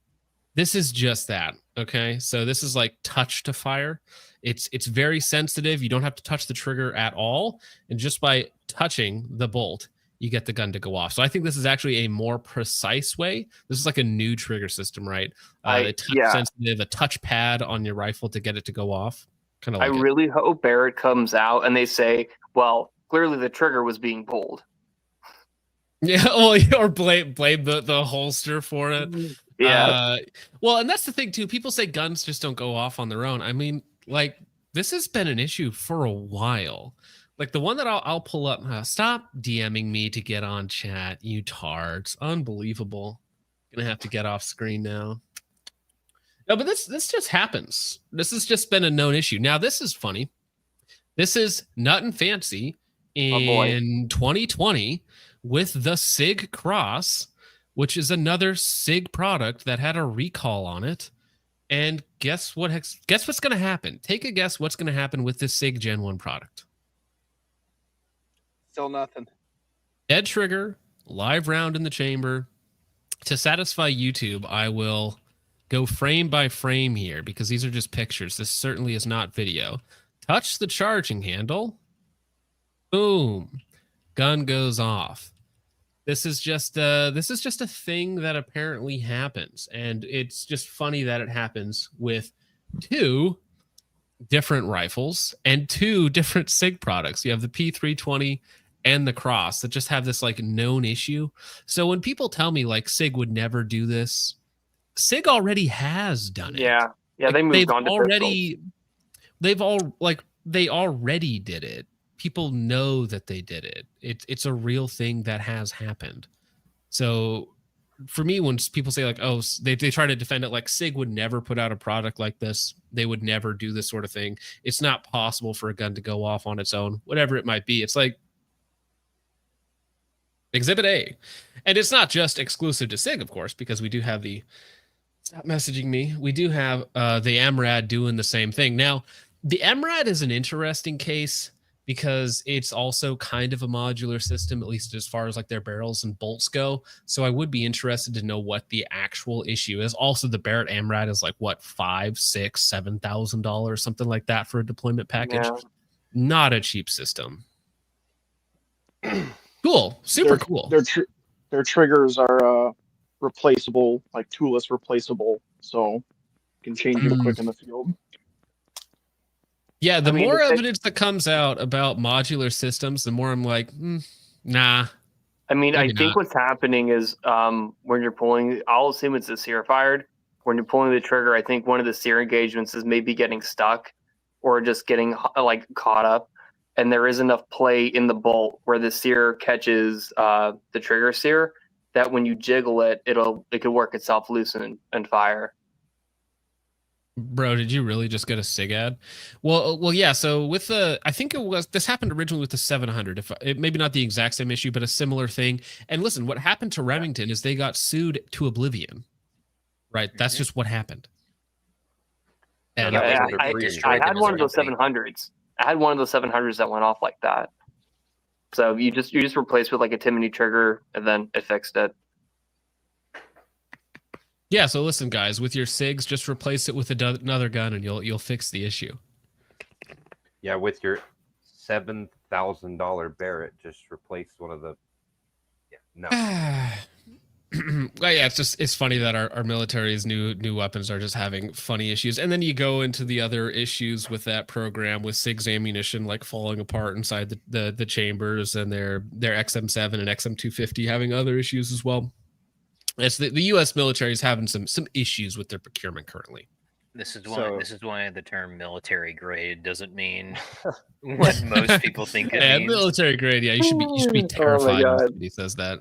This is just that, okay? So this is like touch to fire. It's very sensitive. You don't have to touch the trigger at all. And just by touching the bolt, you get the gun to go off. So I think this is actually a more precise way. This is like a new trigger system, right? Sensitive, a touch pad on your rifle to get it to go off. Kind of. Like I really hope Barrett comes out and they say, "Well, clearly the trigger was being pulled." Yeah, or blame the holster for it. Yeah. Well, and that's the thing too. People say guns just don't go off on their own. I mean, like this has been an issue for a while. Like the one that I'll pull up. Stop DMing me to get on chat, you tards. Unbelievable. Gonna have to get off screen now. No, but this just happens. This has just been a known issue. Now, this is funny. This is Nut and Fancy in 2020 with the Sig Cross, which is another Sig product that had a recall on it. And guess what's going to happen? Take a guess what's going to happen with this Sig Gen 1 product. Still nothing. Dead trigger, live round in the chamber. To satisfy YouTube, I will go frame by frame here because these are just pictures. This certainly is not video. Touch the charging handle. Boom. Gun goes off. This is just a thing that apparently happens, and it's just funny that it happens with two different rifles and two different Sig products. You have the P320 and the Cross that just have this like known issue. So when people tell me like Sig would never do this, Sig already has done it. Yeah, like, they moved on to they already did it. People know that they did it. It's a real thing that has happened. So for me, when people say like, oh, they try to defend it like Sig would never put out a product like this. They would never do this sort of thing. It's not possible for a gun to go off on its own, whatever it might be. It's like Exhibit A. And it's not just exclusive to Sig, of course, because we do have stop messaging me. We do have the MRAD doing the same thing. Now, the MRAD is an interesting case because it's also kind of a modular system, at least as far as like their barrels and bolts go. So I would be interested to know what the actual issue is. Also, the Barrett MRAD is like what, $5,000, $6,000, $7,000, something like that for a deployment package. Yeah. Not a cheap system. Cool, super cool. Their triggers are replaceable, like toolless replaceable, so you can change them quick in the field. Yeah, the more evidence that comes out about modular systems, the more I'm like, nah. I mean, I think what's happening is when you're pulling, I'll assume it's a sear fired. When you're pulling the trigger, I think one of the sear engagements is maybe getting stuck or just getting like caught up. And there is enough play in the bolt where the sear catches the trigger sear that when you jiggle it, it could work itself loose and fire. Bro, did you really just get a Sig ad? Well, yeah. So with this happened originally with the 700. Maybe not the exact same issue, but a similar thing. And listen, what happened to Remington is they got sued to oblivion. Right, that's just what happened. And I had one of those 700s. I had one of those 700s that went off like that. So you just replaced with like a Timony trigger, and then it fixed it. Yeah, so listen, guys, with your Sigs, just replace it with another gun, and you'll fix the issue. Yeah, with your $7,000 Barrett, just replace one of the. Yeah, no. Well, yeah, it's funny that our military's new weapons are just having funny issues, and then you go into the other issues with that program with Sig's ammunition like falling apart inside the chambers, and their XM7 and XM250 having other issues as well. It's the U.S. military is having some issues with their procurement currently. This is So- why the term military grade doesn't mean what most people think it Yeah, means. military grade. Yeah, you should be Oh my terrified when God. somebody says that.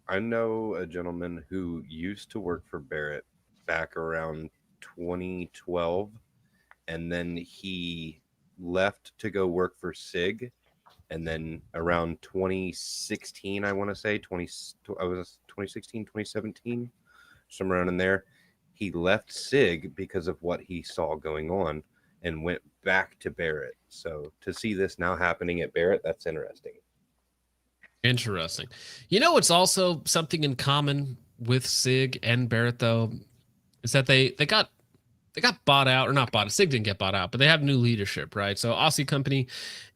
I know a gentleman who used to work for Barrett back around 2012, and then he left to go work for Sig, and then around 2016, I want to say 2016, 2017, somewhere around in there, he left Sig because of what he saw going on and went back to Barrett. So to see this now happening at Barrett, that's interesting. Interesting. You know what's also something in common with Sig and Barrett though, is that they got bought out, or not bought out. Sig didn't get bought out, but they have new leadership, right? So Aussie company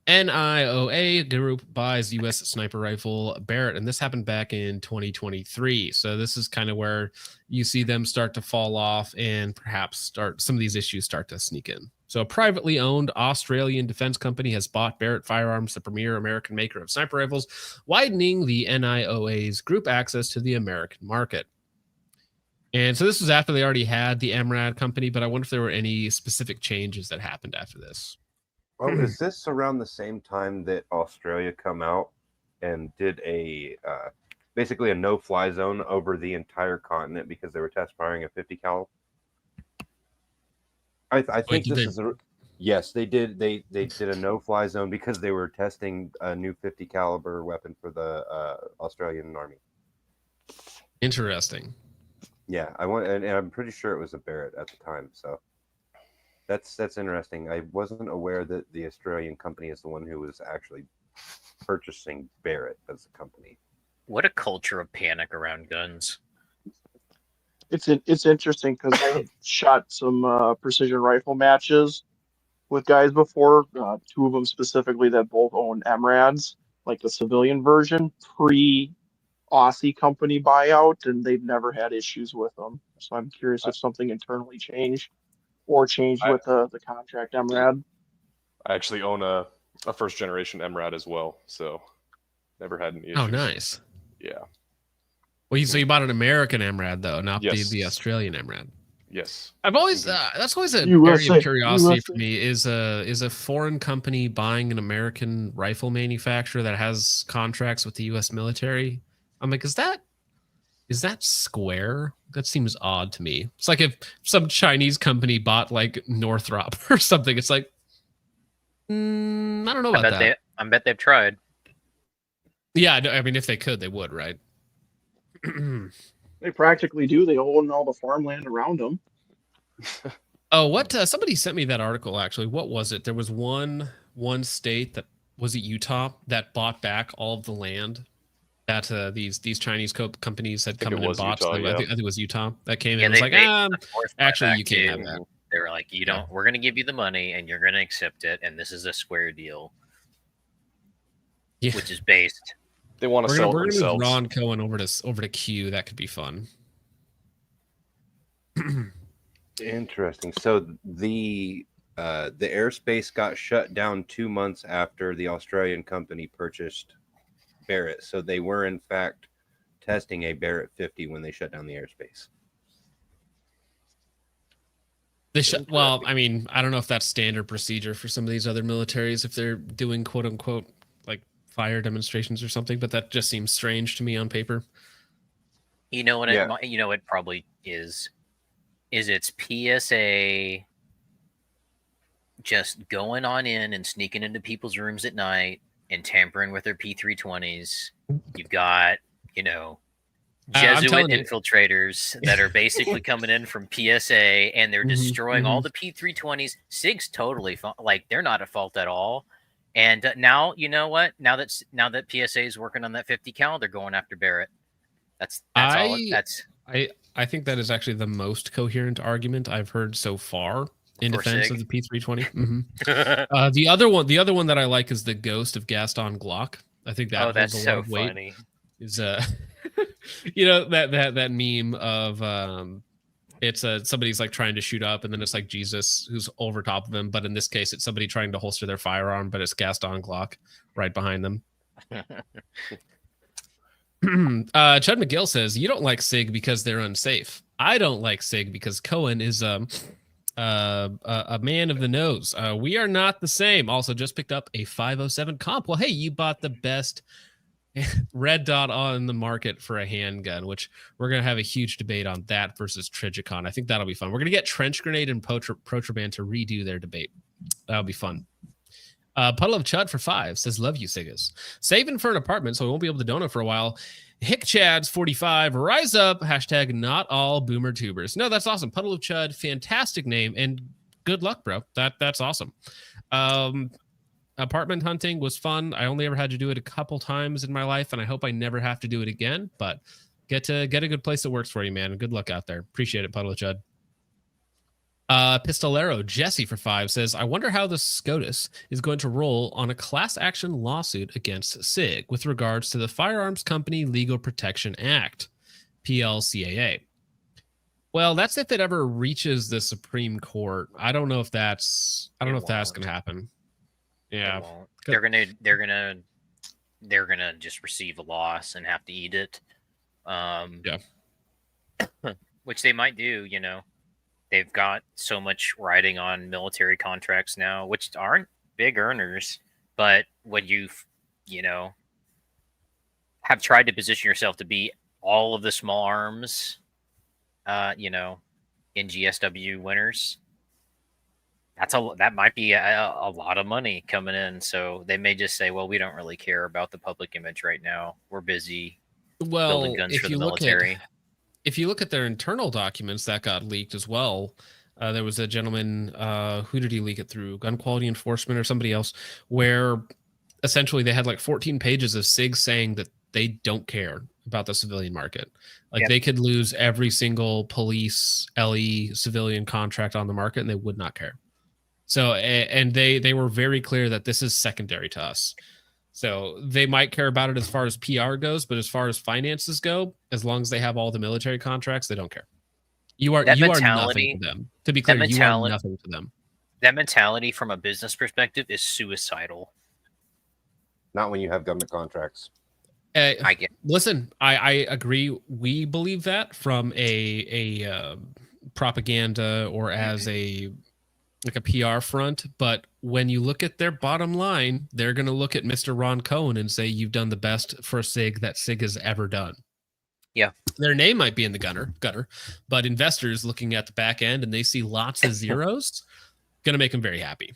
NIOA group buys U.S. sniper rifle Barrett, and this happened back in 2023. So this is kind of where you see them start to fall off, and perhaps some of these issues start to sneak in. So a privately owned Australian defense company has bought Barrett Firearms, the premier American maker of sniper rifles, widening the NIOA's group access to the American market. And so this was after they already had the MRAD company, but I wonder if there were any specific changes that happened after this. Oh, is this around the same time that Australia come out and did a basically a no-fly zone over the entire continent because they were test firing a 50 cal? I think this is yes, they did. They did a no-fly zone because they were testing a new 50 caliber weapon for the Australian Army. Interesting. Yeah, and I'm pretty sure it was a Barrett at the time. So that's interesting. I wasn't aware that the Australian company is the one who was actually purchasing Barrett as a company. What a culture of panic around guns. It's interesting because I shot some precision rifle matches with guys before. Two of them specifically that both own MRADs, like the civilian version, pre-Aussie company buyout, and they've never had issues with them. So I'm curious if something internally changed or changed with the contract MRAD. I actually own a first generation MRAD as well, so never had any issues. Oh, nice. Yeah. Well, so you bought an American MRAD though, not Yes. the Australian MRAD. Yes. I've always that's always an USA, area of curiosity for USA. me. Is a foreign company buying an American rifle manufacturer that has contracts with the U.S. military? I'm like, is that square? That seems odd to me. It's like if some Chinese company bought like Northrop or something. It's like, I don't know about that. I bet they've tried. Yeah, I mean, if they could, they would, right? They practically do. They own all the farmland around them. Oh, what? Somebody sent me that article. Actually, what was it? There was one state that was it Utah that bought back all of the land that these Chinese companies had come in and bought. Utah, I think it was Utah that came in. Yeah, And was like, forced actually, buyback you can't too. have that. They were like, we're going to give you the money and you're going to accept it, and this is a square deal, Yeah. which is based. They want to We're sell gonna move themselves. Ron Cohen over to Q. That could be fun. Interesting. So the airspace got shut down 2 months after the Australian company purchased Barrett. So they were in fact testing a Barrett 50 when they shut down the airspace. Well, I mean, I don't know if that's standard procedure for some of these other militaries if they're doing quote unquote like fire demonstrations or something, but that just seems strange to me on paper. You know what? Yeah. It probably is it's PSA just going on in and sneaking into people's rooms at night and tampering with their P320s. You've got, Jesuit telling you. infiltrators that are basically coming in from PSA and they're destroying all the P320s. Sig's totally they're not at fault at all. And now, you know what? Now that PSA is working on that 50 cal, they're going after Barrett. That's all. I think that is actually the most coherent argument I've heard so far in For defense Sig. of the P320. The other one that I like is the Ghost of Gaston Glock. I think that that's holds a lot so of weight. funny. Is that meme of it's somebody's like trying to shoot up and then it's like Jesus who's over top of him, but in this case it's somebody trying to holster their firearm, but it's Gaston Glock right behind them. Chud McGill says you don't like Sig because they're unsafe. I don't like Sig because Cohen is a man of the nose. We are not the same. Also, just picked up a 507 comp. Well, hey, you bought the best red dot on the market for a handgun, which we're going to have a huge debate on that versus Trigicon. I think that'll be fun. We're going to get Trench Grenade and Protraban to redo their debate. That'll be fun. Puddle of Chud for 5 says, love you, Sigas. Saving for an apartment, so we won't be able to donate for a while. Hick Chads 45, rise up, hashtag not all boomer tubers. No, that's awesome. Puddle of Chud, fantastic name, and good luck, bro. That's awesome. Apartment hunting was fun. I only ever had to do it a couple times in my life, and I hope I never have to do it again. But get a good place that works for you, man. And good luck out there. Appreciate it, Puddle of Chud. Pistolero Jesse for 5 says, I wonder how the SCOTUS is going to roll on a class action lawsuit against SIG with regards to the Firearms Company Legal Protection Act, PLCAA. Well, that's if it ever reaches the Supreme Court. I don't know if that's going to happen. Yeah. They're gonna just receive a loss and have to eat it. Yeah. Which they might do, you know. They've got so much riding on military contracts now, which aren't big earners, but when you know, have tried to position yourself to be all of the small arms, you know, NGSW winners, that might be a lot of money coming in. So they may just say, well, we don't really care about the public image right now. We're busy building guns for the military. If you look at their internal documents that got leaked as well, there was a gentleman, who did he leak it through? Gun Quality Enforcement or somebody else, where essentially they had like 14 pages of SIG saying that they don't care about the civilian market. Like they could lose every single police LE civilian contract on the market and they would not care. So, and they were very clear that this is secondary to us. So they might care about it as far as PR goes, but as far as finances go, as long as they have all the military contracts, they don't care. You are nothing to them. To be clear, you are nothing to them. That mentality from a business perspective is suicidal. Not when you have government contracts. I get. Listen, I agree. We believe that from a propaganda or as a PR front, but when you look at their bottom line, they're going to look at Mr. Ron Cohen and say, you've done the best for SIG that SIG has ever done. Yeah. Their name might be in the gutter, but investors looking at the back end and they see lots of zeros, going to make them very happy.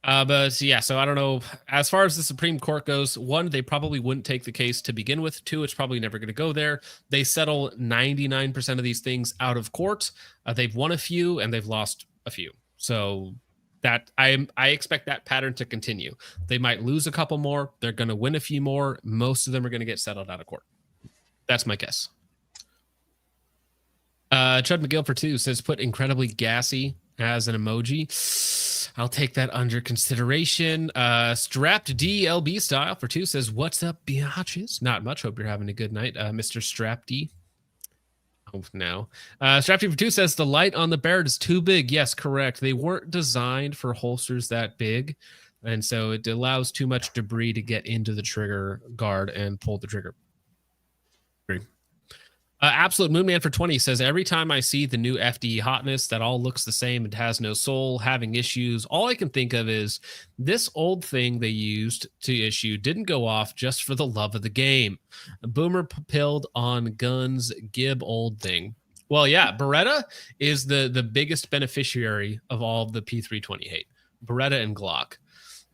But yeah, so I don't know. As far as the Supreme Court goes, 1, they probably wouldn't take the case to begin with. 2, it's probably never going to go there. They settle 99% of these things out of court. They've won a few and they've lost a few. So that I expect that pattern to continue. They might lose a couple more. They're going to win a few more. Most of them are going to get settled out of court. That's my guess. Chud McGill for 2 says, put incredibly gassy as an emoji. I'll take that under consideration. Strapped DLB style for 2 says, what's up, biatches? Not much. Hope you're having a good night, Mr. Strapped D. Oh, no. Strapped D for 2 says, the light on the Barrett is too big. Yes, correct. They weren't designed for holsters that big, and so it allows too much debris to get into the trigger guard and pull the trigger. Absolute Moonman for 20 says, every time I see the new FD hotness that all looks the same and has no soul, having issues, all I can think of is this old thing they used to issue didn't go off just for the love of the game. Boomer pilled on guns, gib old thing. Well, yeah, Beretta is the biggest beneficiary of all of the P320 hate. Beretta and Glock.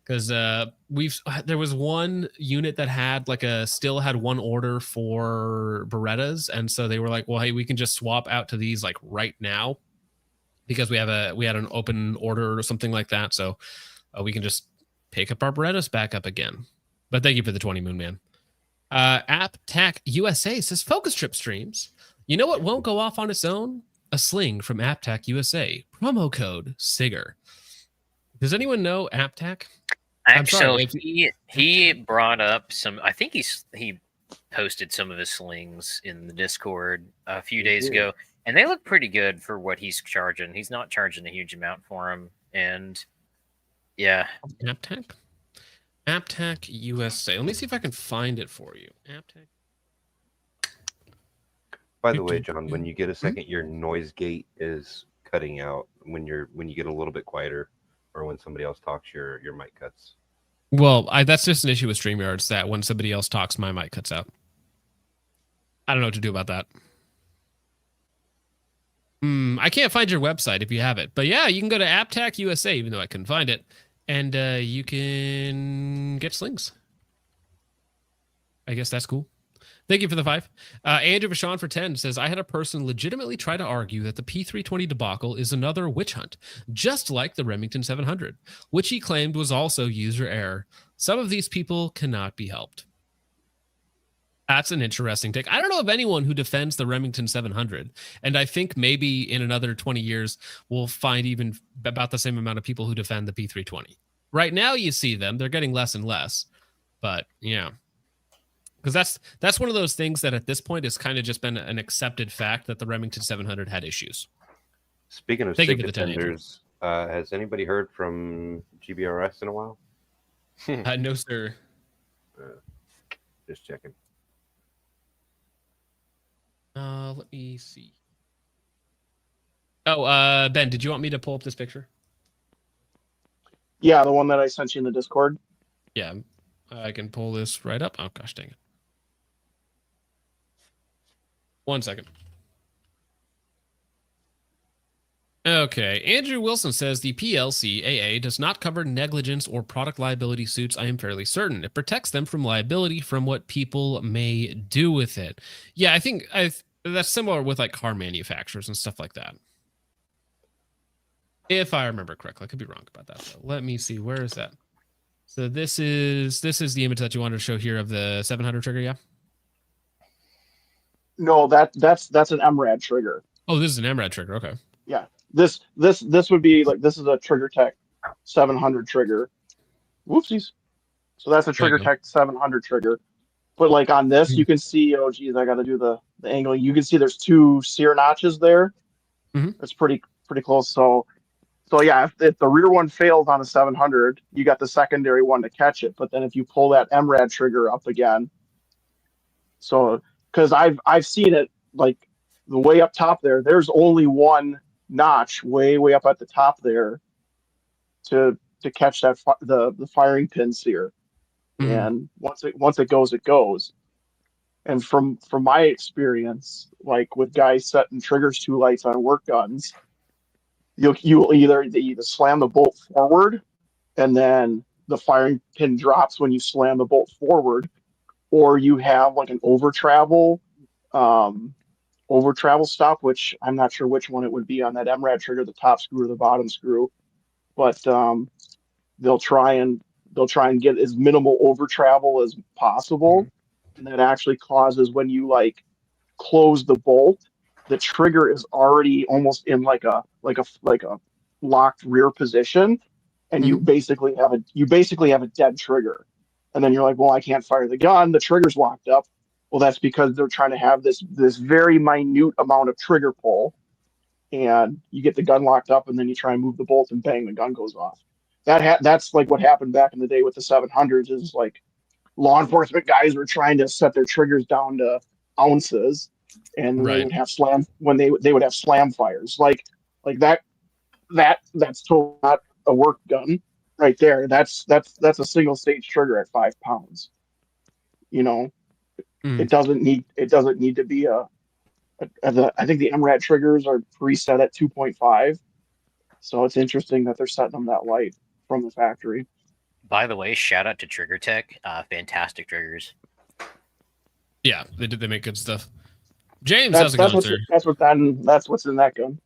Because there was one unit that had still had one order for Berettas, and so they were like, well, hey, we can just swap out to these like right now because we had an open order or something like that, so we can just pick up our Berettas back up again. But thank you for the 20, Moonman. AppTac USA says, focus trip streams. You know what won't go off on its own? A sling from AppTac USA. Promo code SIGGER. Does anyone know AppTac? Actually, he brought up some. I think he posted some of his slings in the Discord a few days ago, and they look pretty good for what he's charging. He's not charging a huge amount for them, and yeah. AppTac USA. Let me see if I can find it for you. AppTac. By the way, John, when you get a second, your noise gate is cutting out when you get a little bit quieter, or when somebody else talks, your mic cuts. Well, that's just an issue with StreamYard. It's that when somebody else talks, my mic cuts out. I don't know what to do about that. I can't find your website if you have it. But yeah, you can go to AppTac USA, even though I couldn't find it. And you can get slings. I guess that's cool. Thank you for the 5. Andrew Vachon for 10 says, I had a person legitimately try to argue that the P320 debacle is another witch hunt, just like the Remington 700, which he claimed was also user error. Some of these people cannot be helped. That's an interesting take. I don't know of anyone who defends the Remington 700, and I think maybe in another 20 years, we'll find even about the same amount of people who defend the P320. Right now, you see them. They're getting less and less, but yeah. Because that's one of those things that at this point has kind of just been an accepted fact that the Remington 700 had issues. Speaking of Sig defenders, has anybody heard from GBRS in a while? No, sir. Just checking. Let me see. Oh, Ben, did you want me to pull up this picture? Yeah, the one that I sent you in the Discord. Yeah, I can pull this right up. Oh, gosh, dang it. 1 second. Okay, Andrew Wilson says the PLCAA does not cover negligence or product liability suits. I am fairly certain it protects them from liability from what people may do with it. Yeah, I think that's similar with like car manufacturers and stuff like that. If I remember correctly, I could be wrong about that though. Let me see, where is that? So this is the image that you wanted to show here of the 700 trigger, yeah? No, that's an MRAD trigger. Oh, this is an MRAD trigger. Okay. Yeah. This would be like, this is a Trigger Tech 700 trigger. Whoopsies. So that's a Trigger Tech 700 trigger. But like on this, you can see, oh geez, I got to do the angling. You can see there's 2 sear notches there. It's pretty close. So yeah, if the rear one fails on a 700, you got the secondary one to catch it. But then if you pull that MRAD trigger up again, so because I've seen it like the way up top there, there's only one notch way up at the top there to catch that the firing pin sear. And once it goes, it goes. And from my experience, like with guys setting triggers too light on work guns, you'll either slam the bolt forward and then the firing pin drops when you slam the bolt forward, or you have like an over travel stop, which I'm not sure which one it would be on that MRAD trigger, the top screw or the bottom screw, but they'll try and get as minimal over travel as possible, and that actually causes, when you like close the bolt, the trigger is already almost in like a locked rear position, and you basically have a dead trigger. And then you're like, well, I can't fire the gun, the trigger's locked up. Well, that's because they're trying to have this very minute amount of trigger pull, and you get the gun locked up, and then you try and move the bolt, and bang, the gun goes off. That's like what happened back in the day with the 700s. Is like law enforcement guys were trying to set their triggers down to ounces, and they would have they would have slam fires like that. That's totally not a work gun right there. That's a single stage trigger at 5 pounds. You know, it doesn't need to be I think the MRAD triggers are preset at 2.5. So it's interesting that they're setting them that light from the factory. By the way, shout out to Trigger Tech. Fantastic triggers. Yeah, they make good stuff. James, how's it going, sir? That's what's in that gun.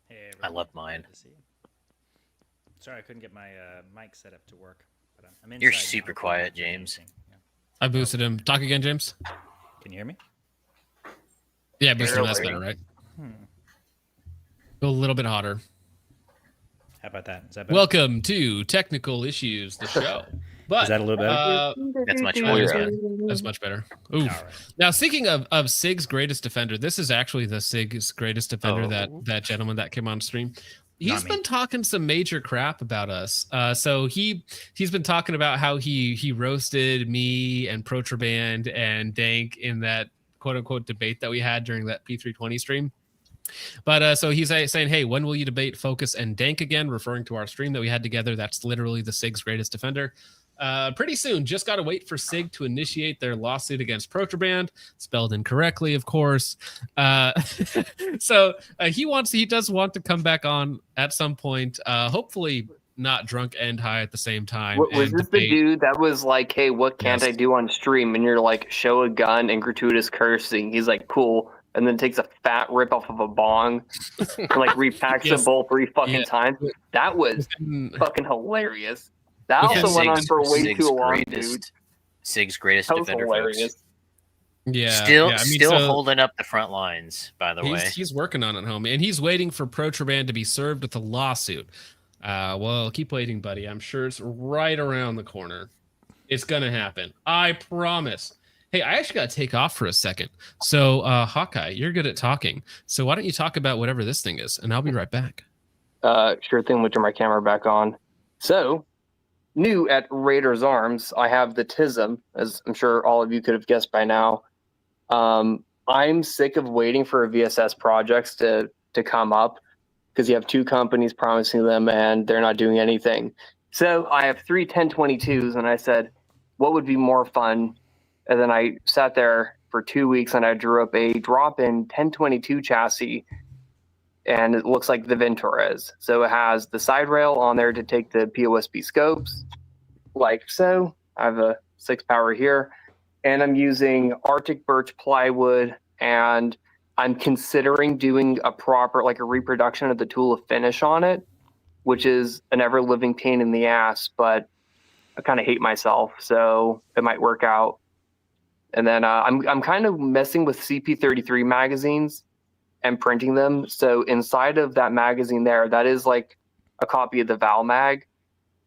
Hey, I love mine. Sorry, I couldn't get my mic set up to work. But I'm inside. You're super quiet, James. Yeah. I boosted him. Talk again, James. Can you hear me? Yeah, boosted him. That's better, right? Go a little bit hotter. How about that? Is that better? Welcome to Technical Issues, the show. But, is that a little better? That's much better. That's much better. Ooh. Right. Now, speaking of Sig's greatest defender, this is actually the Sig's greatest defender. That gentleman that came on stream. He's been talking some major crap about us. So he's been talking about how he roasted me and Protraband and Dank in that quote unquote debate that we had during that P320 stream. But so he's saying, hey, when will you debate Focus and Dank again? Referring to our stream that we had together. That's literally the Sig's greatest defender. Pretty soon. Just got to wait for Sig to initiate their lawsuit against Protraband. Spelled incorrectly, of course. So he does want to come back on at some point. Hopefully not drunk and high at the same time. Was this the dude that was like, hey, what can't I do on stream? And you're like, show a gun and gratuitous cursing. He's like, cool. And then takes a fat rip off of a bong and like repacks the bowl 3 fucking times. That was fucking hilarious. That also went on for way too long, dude. Sig's greatest That was defender, hilarious. folks. Yeah. Still, I mean, still so holding up the front lines, by the way. He's working on it, homie. And he's waiting for Protraband to be served with a lawsuit. Well, keep waiting, buddy. I'm sure it's right around the corner. It's going to happen. I promise. Hey, I actually got to take off for a second. So, Hawkeye, you're good at talking. So why don't you talk about whatever this thing is, and I'll be right back. Sure thing. We'll turn my camera back on. So, new at Raiders Arms, I have the TISM, as I'm sure all of you could have guessed by now. I'm sick of waiting for VSS projects to come up because you have 2 companies promising them and they're not doing anything. So I have 3 1022s and I said, what would be more fun? And then I sat there for 2 weeks and I drew up a drop-in 1022 chassis, and it looks like the Venturas. So it has the side rail on there to take the POSB scopes, like so. I have a 6-power here, and I'm using Arctic birch plywood, and I'm considering doing a proper, like a reproduction of the tool of finish on it, which is an ever-living pain in the ass, but I kind of hate myself, so it might work out. And then I'm kind of messing with CP33 magazines and printing them. So inside of that magazine there, that is like a copy of the Val mag.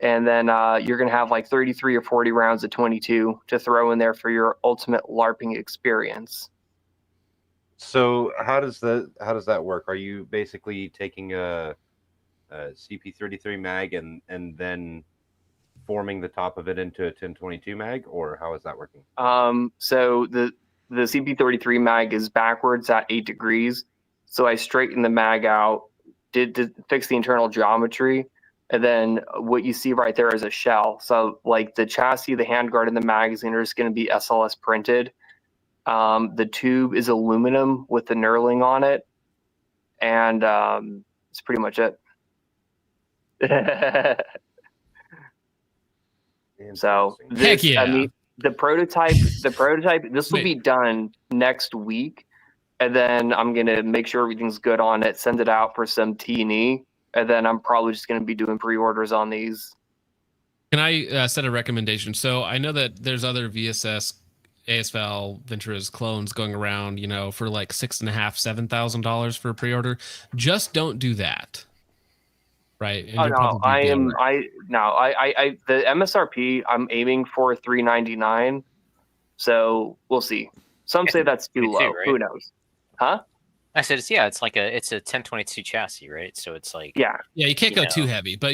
And then you're going to have like 33 or 40 rounds of 22 to throw in there for your ultimate LARPing experience. So how does that work? Are you basically taking a CP33 mag and then forming the top of it into a 1022 mag, or how is that working? So the CP33 mag is backwards at 8 degrees. So I straightened the mag out, did fix the internal geometry, and then what you see right there is a shell. So like the chassis, the handguard, and the magazine are just going to be SLS printed. The tube is aluminum with the knurling on it, and that's pretty much it. So this, heck yeah. I mean, the prototype, this will be done next week. And then I'm going to make sure everything's good on it, send it out for some T&E. And then I'm probably just going to be doing pre-orders on these. Can I set a recommendation? So I know that there's other VSS, ASVAL, Venturas clones going around, for like $6,500, $7,000 for a pre-order. Just don't do that. Right. And the MSRP I'm aiming for $399. So we'll see. Some say that's too low. Right? Who knows? Huh? I said it's a 1022 chassis, right? So it's like yeah, you can't go too heavy, but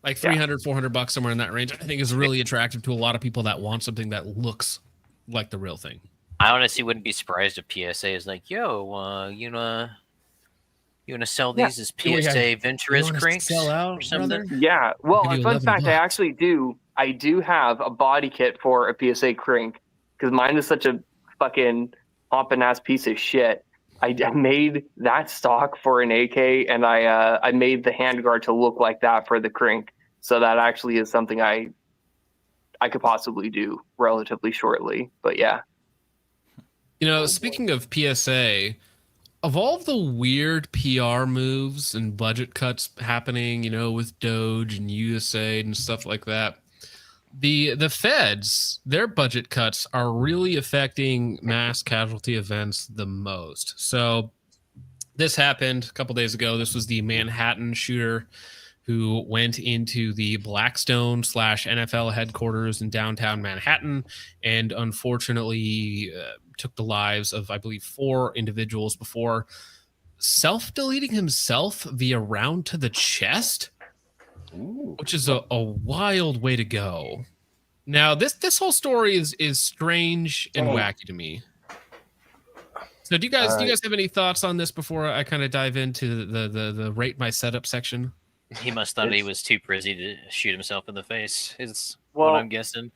like $300, $400 somewhere in that range, I think is really attractive to a lot of people that want something that looks like the real thing. I honestly wouldn't be surprised if PSA is like, yo, you want to sell these as PSA Venturas cranks or something? Brother? Yeah. Well, a fun fact, $11. I actually do. I do have a body kit for a PSA crank because mine is such a fucking hopping ass piece of shit. I made that stock for an AK, and I made the handguard to look like that for the crank. So that actually is something I could possibly do relatively shortly. But yeah. Speaking of PSA, of all the weird PR moves and budget cuts happening, with Doge and USAID and stuff like that, the feds, their budget cuts are really affecting mass casualty events the most. So this happened a couple days ago. This was the Manhattan shooter who went into the Blackstone / NFL headquarters in downtown Manhattan and unfortunately took the lives of, I believe, 4 individuals before self-deleting himself via round to the chest, which is a wild way to go. Now, this whole story is strange and wacky to me. So do you guys have any thoughts on this before I kind of dive into the rate my setup section? He must thought he was too busy to shoot himself in the face. Is Well, what I'm guessing.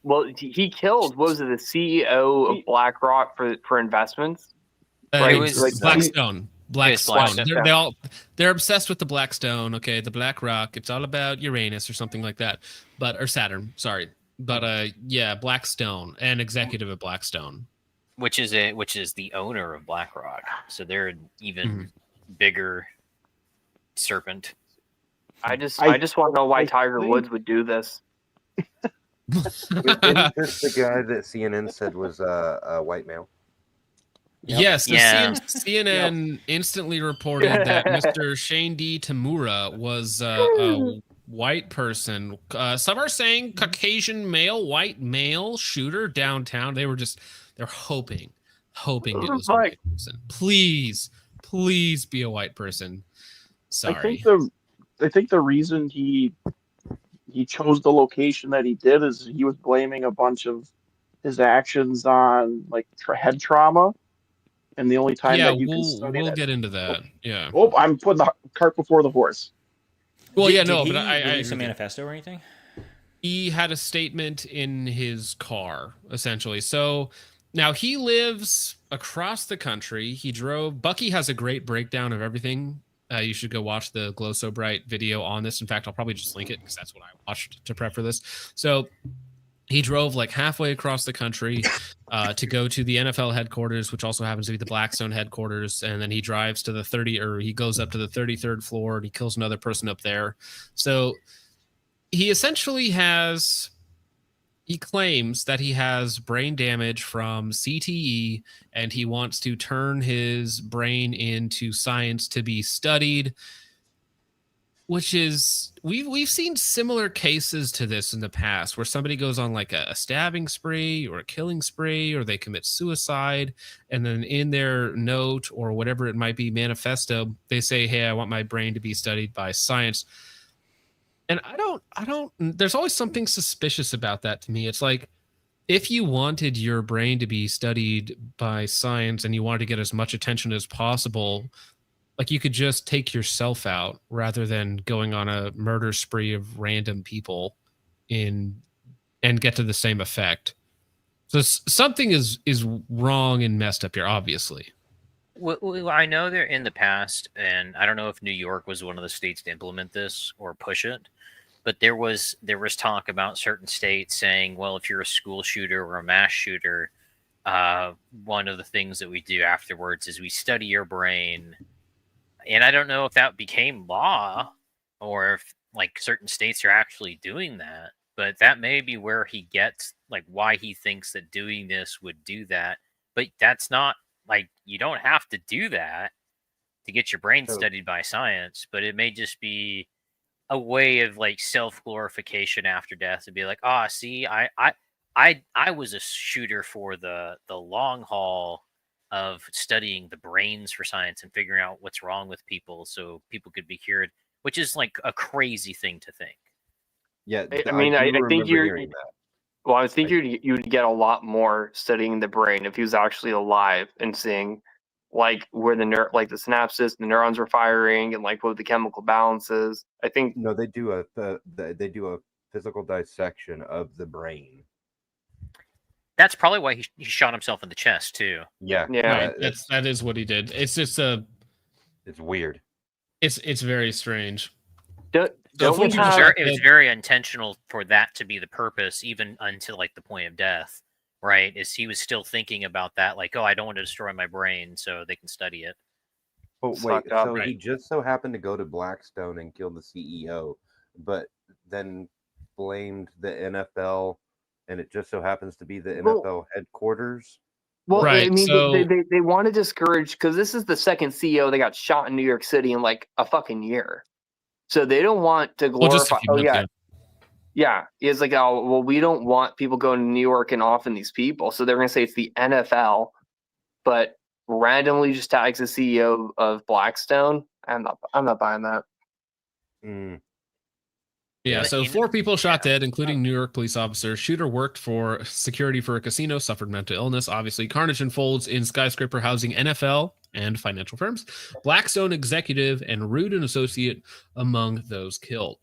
Well, he killed. What was it? The CEO of BlackRock for investments. Right, It was like Blackstone. Blackstone. Blackstone. They're obsessed with the Blackstone. Okay, the Black Rock. It's all about Uranus or something like that, or Saturn. Sorry, but yeah, Blackstone, an executive at Blackstone, which is the owner of BlackRock. So they're an even bigger serpent. I just want to know why Tiger Woods would do this. Isn't this the guy that CNN said was a white male? Yes, so Yeah. CNN instantly reported that Mr. Shane D. Tamura was a white person. Some are saying Caucasian male, white male shooter downtown. They're hoping it was a white person. Please be a white person. Sorry. I think the reason he chose the location that he did is he was blaming a bunch of his actions on like head trauma, and the only time that you can study we'll get into that. Yeah. Oh, I'm putting the cart before the horse. Well, Did but he I release a manifesto or anything? He had a statement in his car, essentially. So now he lives across the country. He drove. Bucky has a great breakdown of everything. You should go watch the Glow So Bright video on this. In fact, I'll probably just link it because that's what I watched to prep for this. So he drove like halfway across the country to go to the NFL headquarters, which also happens to be the Blackstone headquarters. And then he drives to he goes up to the 33rd floor and he kills another person up there. So he essentially he claims that he has brain damage from CTE and he wants to turn his brain into science to be studied, which is we've seen similar cases to this in the past where somebody goes on like a stabbing spree or a killing spree or they commit suicide, and then in their note or whatever it might be manifesto, they say, hey, I want my brain to be studied by science. And I don't, there's always something suspicious about that to me. It's like, if you wanted your brain to be studied by science and you wanted to get as much attention as possible, like you could just take yourself out rather than going on a murder spree of random people and get to the same effect. So something is wrong and messed up here, obviously. Well, I know they're in the past, and I don't know if New York was one of the states to implement this or push it, but there was talk about certain states saying, well, if you're a school shooter or a mass shooter, one of the things that we do afterwards is we study your brain. And I don't know if that became law or if like certain states are actually doing that, but that may be where he gets like why he thinks that doing this would do that. But that's not like, you don't have to do that to get your brain studied by science, but it may just be a way of like self-glorification after death to be like, see, I was a shooter for the long haul of studying the brains for science and figuring out what's wrong with people so people could be cured, which is like a crazy thing to think. Yeah, I mean, I think hearing that. Well, I think you'd get a lot more studying the brain if he was actually alive and seeing like where the synapses, the neurons were firing, and like what the chemical balance is. I think no, they do a physical dissection of the brain. That's probably why he shot himself in the chest too. Yeah, right. That is what he did. It's just it's weird. It's very strange. It was very intentional for that to be the purpose, even until like the point of death, right? Is he was still thinking about that, like, I don't want to destroy my brain so they can study it. But wait, so he just so happened to go to Blackstone and kill the CEO, but then blamed the NFL, and it just so happens to be the NFL headquarters. Well, right. I mean, they want to discourage, because this is the second CEO that got shot in New York City in like a fucking year. So they don't want to glorify. Yeah. It's like, we don't want people going to New York and offing these people. So they're going to say it's the NFL, but randomly just tags the CEO of Blackstone. I'm not buying that. Yeah, But so in- 4 people shot dead, including New York police officer. Shooter worked for security for a casino, suffered mental illness. Obviously, carnage unfolds in skyscraper housing NFL and financial firms. Blackstone executive and Rudin associate among those killed.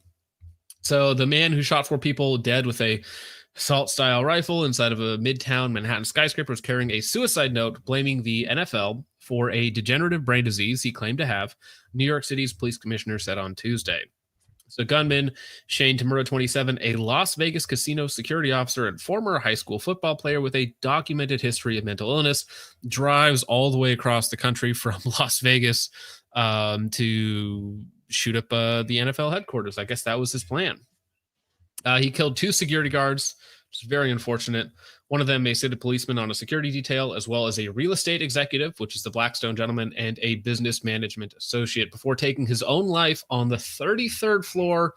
So the man who shot 4 people dead with a assault-style rifle inside of a midtown Manhattan skyscraper was carrying a suicide note blaming the NFL for a degenerative brain disease he claimed to have, New York City's police commissioner said on Tuesday. So gunman Shane Tamura, 27, a Las Vegas casino security officer and former high school football player with a documented history of mental illness, drives all the way across the country from Las Vegas to shoot up the NFL headquarters. I guess that was his plan. He killed 2 security guards, which is very unfortunate. One of them, a city policeman on a security detail, as well as a real estate executive, which is the Blackstone gentleman, and a business management associate, before taking his own life on the 33rd floor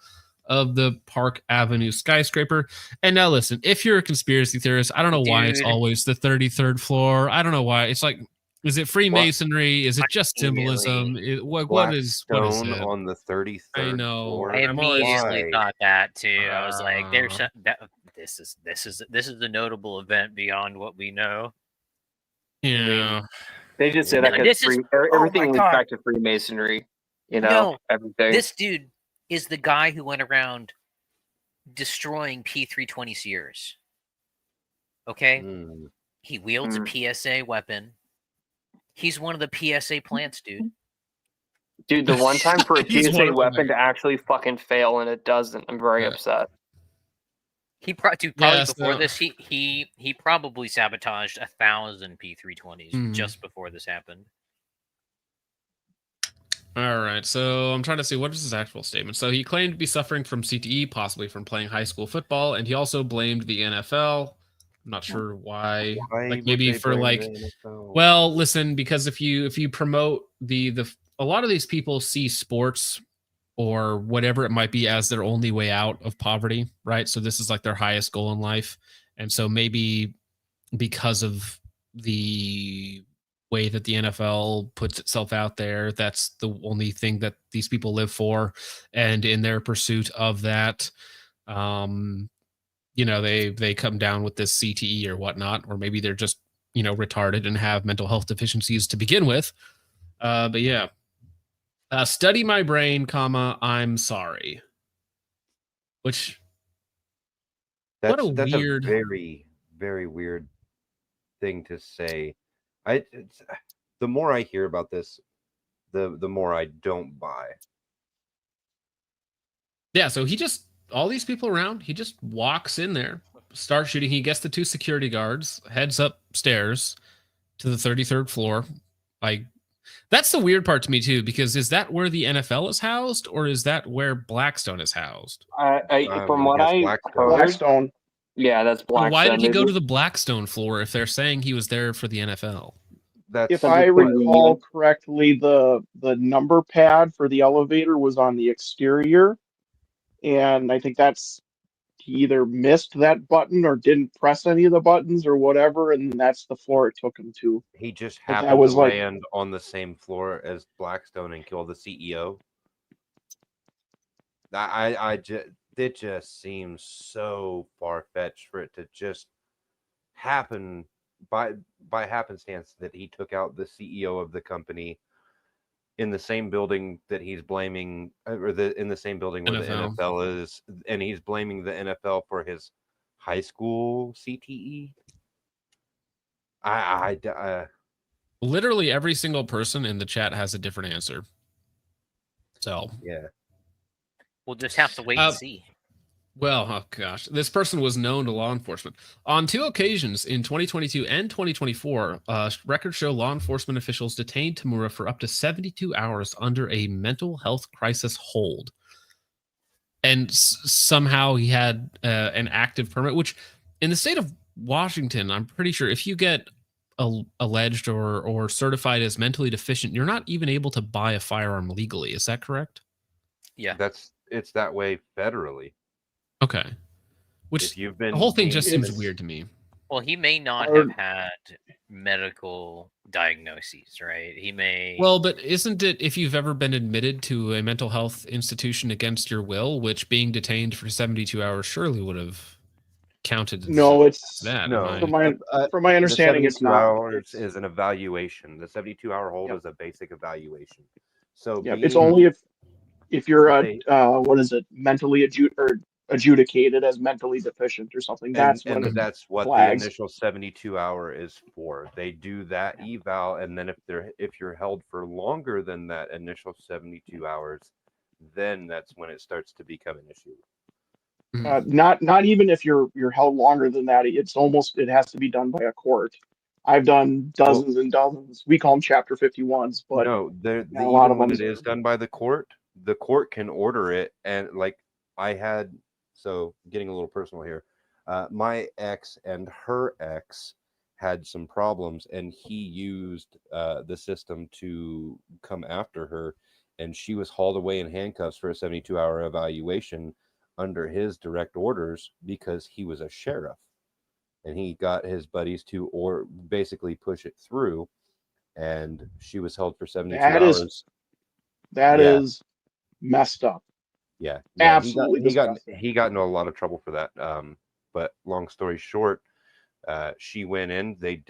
of the Park Avenue skyscraper. And now listen, if you're a conspiracy theorist, I don't know why it's always the 33rd floor. I don't know why. It's like, is it Freemasonry? Is it just symbolism? What is it? On the 33rd I know. floor? I immediately Why? thought that too. I was like, "There's this is a notable event beyond what we know." Yeah. They just say that No, because this is- everything oh my leads God. back to Freemasonry. You know, No, everything. this dude is the guy who went around destroying P320 Sears. Okay, he wields a PSA weapon. He's one of the PSA plants, dude. Dude, the one time for a He's one PSA of weapon them. to actually fucking fail and it doesn't, I'm very upset. He probably before so- this, he probably sabotaged 1,000 P320s just before this happened. All right, so I'm trying to see what is his actual statement. So he claimed to be suffering from CTE, possibly from playing high school football, and he also blamed the NFL. I'm not sure why. Why Like would maybe they for blame like, the NFL? well, listen, because if you promote the a lot of these people see sports or whatever it might be as their only way out of poverty, right? So this is like their highest goal in life, and so maybe because of the way that the NFL puts itself out there, that's the only thing that these people live for, and in their pursuit of that, they come down with this CTE or whatnot, or maybe they're just retarded and have mental health deficiencies to begin with. But yeah, study my brain, I'm sorry. Which That's what a weird, a very, very weird thing to say. The more I hear about this, the more I don't buy. Yeah, so he just, all these people around, he just walks in there, starts shooting. He gets the 2 security guards, heads upstairs to the 33rd floor. Like, that's the weird part to me too, because is that where the NFL is housed, or is that where Blackstone is housed? From what I heard, Blackstone. Yeah, that's Blackstone. Why did he go to the Blackstone floor if they're saying he was there for the NFL? If I recall correctly, the number pad for the elevator was on the exterior, and I think he either missed that button or didn't press any of the buttons or whatever, and that's the floor it took him to. He just But happened that was to like- land on the same floor as Blackstone and kill the CEO. It just seems so far-fetched for it to just happen by happenstance that he took out the CEO of the company in the same building that he's blaming, in the same building where the NFL is, and he's blaming the NFL for his high school CTE. Literally every single person in the chat has a different answer. So yeah, we'll just have to wait and see. Well, oh gosh, this person was known to law enforcement on 2 occasions in 2022 and 2024. Records show law enforcement officials detained Tamura for up to 72 hours under a mental health crisis hold, and somehow he had an active permit. Which, in the state of Washington, I'm pretty sure if you get alleged or certified as mentally deficient, you're not even able to buy a firearm legally. Is that correct? Yeah, it's that way federally. Okay. Which the whole thing just seems weird to me. Well, he may not Or- have had medical diagnoses, right? He may. Well, but isn't it if you've ever been admitted to a mental health institution against your will, which being detained for 72 hours surely would have counted as No, it's that? No, from my from my the understanding, it's 72 not. hours It's, is an evaluation. The 72-hour hold Yep. is a basic evaluation. So yeah, it's being only if you're they what is it, mentally adjudicated as mentally deficient or something. That's when it that's what the flags. initial 72-hour is for. They do that eval, and then if you're held for longer than that initial 72 hours, then that's when it starts to become an issue. Not even if you're held longer than that. It has to be done by a court. I've done dozens and dozens. We call them Chapter 51s, but No, a lot even of when them it is done by the court can order it. And like I had, so getting a little personal here, my ex and her ex had some problems, and he used the system to come after her, and she was hauled away in handcuffs for a 72-hour evaluation under his direct orders because he was a sheriff, and he got his buddies to or basically push it through, and she was held for 72 hours. That Yeah. is messed up. Yeah, Absolutely he got disgusting. into a lot of trouble for that. But long story short, she went in. They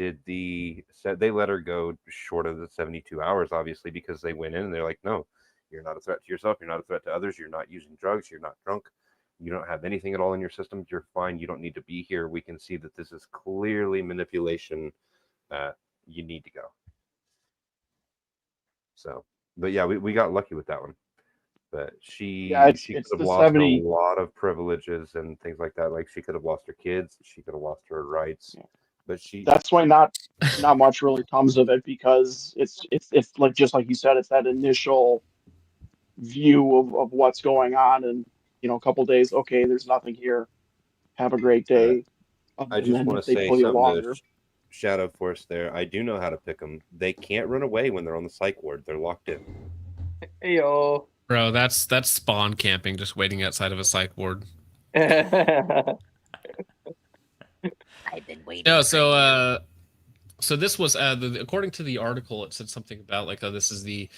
let her go short of the 72 hours, obviously, because they went in and they're like, no, you're not a threat to yourself. You're not a threat to others. You're not using drugs. You're not drunk. You don't have anything at all in your system. You're fine. You don't need to be here. We can see that this is clearly manipulation. You need to go. So, but yeah, we got lucky with that one. But she could have the lost 70 a lot of privileges and things like that. Like she could have lost her kids. She could have lost her rights. Yeah. But That's why not much really comes of it, because it's like, just like you said, it's that initial view of what's going on, and a couple days, okay, there's nothing here, have a great day. I And just then want if to they say pull you something to longer, Shadow Force there. I do know how to pick them. They can't run away when they're on the psych ward. They're locked in. Heyo. Bro, that's spawn camping, just waiting outside of a psych ward. I've been waiting. No, so this was according to the article, it said something about like, oh, this is the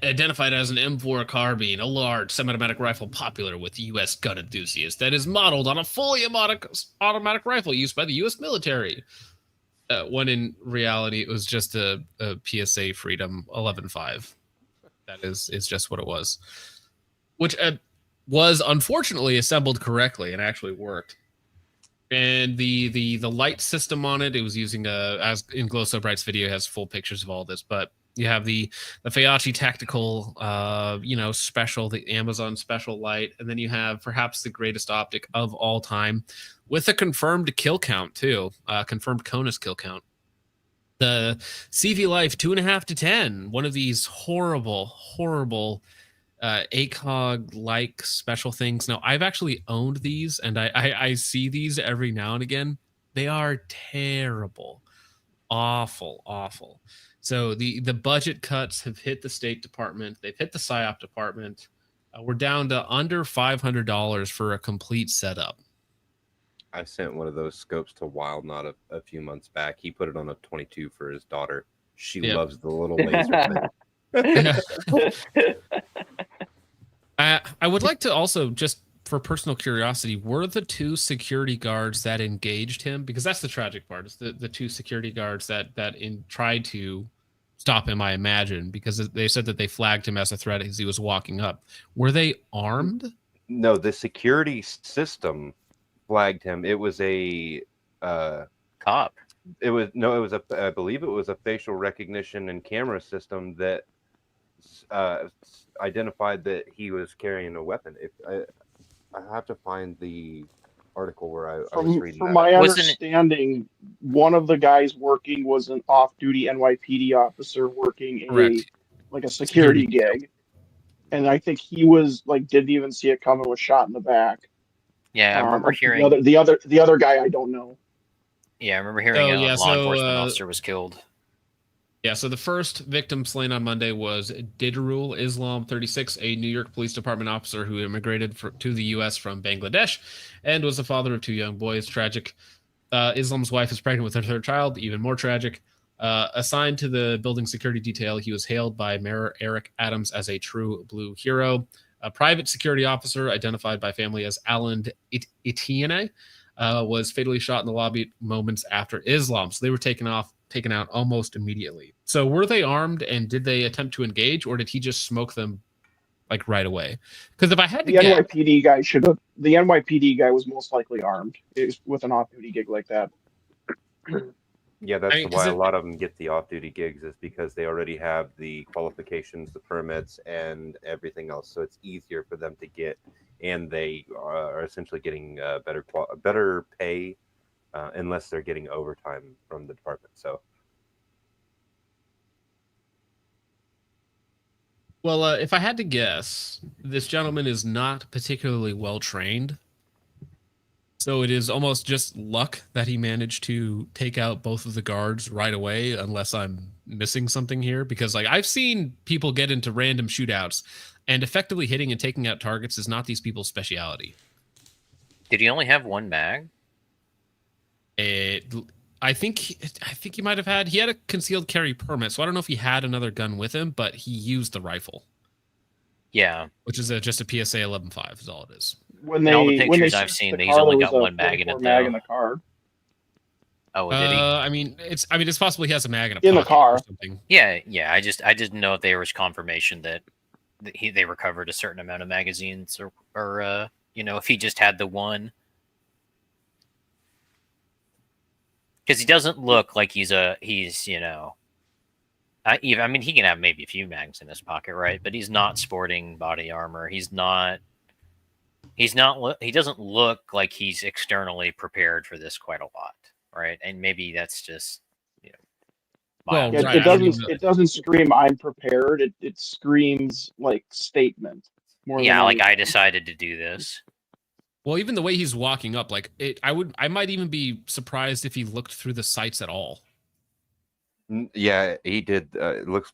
identified as an M4 carbine, a large semi-automatic rifle popular with U.S. gun enthusiasts that is modeled on a fully automatic rifle used by the U.S. military. When in reality, it was just a PSA Freedom 11.5. That is just what it was, which was unfortunately assembled correctly and actually worked. And the light system on it, it was using as in Glow So Bright's video has full pictures of all this, but you have the Feyachi tactical special, the Amazon special light, and then you have perhaps the greatest optic of all time with a confirmed kill count too, confirmed CONUS kill count. The CV Life 2.5 to 10, one of these horrible ACOG like special things. Now, I've actually owned these, and I see these every now and again. They are terrible, awful. So the budget cuts have hit the State Department. They've hit the PSYOP department. We're down to under $500 for a complete setup. I sent one of those scopes to Wild Knot a few months back. He put it on a 22 for his daughter. She loves the little laser thing. I would like to also, just for personal curiosity, were the two security guards that engaged him, because that's the tragic part, is the two security guards that tried to stop him, I imagine, because they said that they flagged him as a threat as he was walking up. Were they armed? No, the security system flagged him. It was a cop. I believe it was a facial recognition and camera system that identified that he was carrying a weapon. I have to find the article where I was reading. From my understanding, one of the guys working was an off-duty NYPD officer working a security gig, and I think he was didn't even see it coming, was shot in the back. Yeah, I remember hearing the other guy. I don't know. Yeah, I remember hearing a law enforcement officer was killed. Yeah, so the first victim slain on Monday was Didarul Islam, 36, a New York Police Department officer who immigrated to the U.S. from Bangladesh and was the father of two young boys. Tragic. Islam's wife is pregnant with her third child, even more tragic. Assigned to the building security detail, he was hailed by Mayor Eric Adams as a true blue hero. A private security officer, identified by family as Alan Etienne, was fatally shot in the lobby moments after Islam. So they were taken out almost immediately. So were they armed, and did they attempt to engage, or did he just smoke them like right away? Because if I had to The guess, NYPD guy should have. The NYPD guy was most likely armed. It was with an off-duty gig like that. Yeah, that's I mean, why a lot of them get the off-duty gigs, is because they already have the qualifications, the permits, and everything else. So it's easier for them to get, and they are essentially getting better pay, unless they're getting overtime from the department. So, well, if I had to guess, this gentleman is not particularly well trained. So it is almost just luck that he managed to take out both of the guards right away, unless I'm missing something here. Because like I've seen people get into random shootouts, and effectively hitting and taking out targets is not these people's speciality. Did he only have one mag? I think he might have had. He had a concealed carry permit, so I don't know if he had another gun with him, but he used the rifle. Yeah, which is just a PSA 11.5 is all it is. When they, all the when they pictures I've searched seen, the he's car, only there got was a one mag in it, 44 mag though. in the car. Oh, did he? I mean, it's possible he has a mag in the car. Or something. Yeah. I didn't know if there was confirmation that they recovered a certain amount of magazines, or if he just had the one. Because he doesn't look like he's he can have maybe a few mags in his pocket, right? But he's not sporting body armor. He doesn't look like he's externally prepared for this quite a lot, right? And maybe that's just well, yeah, right, it doesn't scream I'm prepared. It screams like statement. I decided to do this. Well, even the way he's walking up, like I might even be surprised if he looked through the sights at all. yeah, he did. It looks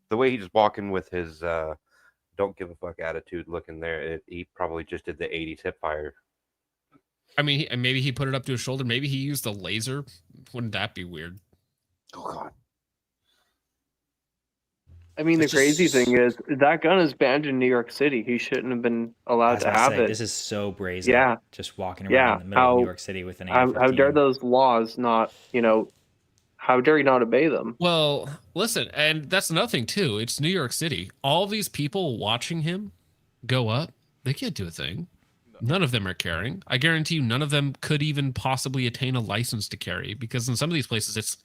the way he's walking with his don't give a fuck attitude looking there. He probably just did the 80 tip fire. I mean, maybe he put it up to his shoulder. Maybe he used a laser. Wouldn't that be weird? Oh God. I mean, the crazy thing is that gun is banned in New York City. He shouldn't have been allowed to have it. This is so brazen. Yeah, just walking around in the middle of New York City with an AR-15. How dare those laws not? How dare you not obey them? Well, listen, and that's another thing too. It's New York City. All these people watching him go up, they can't do a thing. None of them are carrying. I guarantee you, none of them could even possibly attain a license to carry, because in some of these places,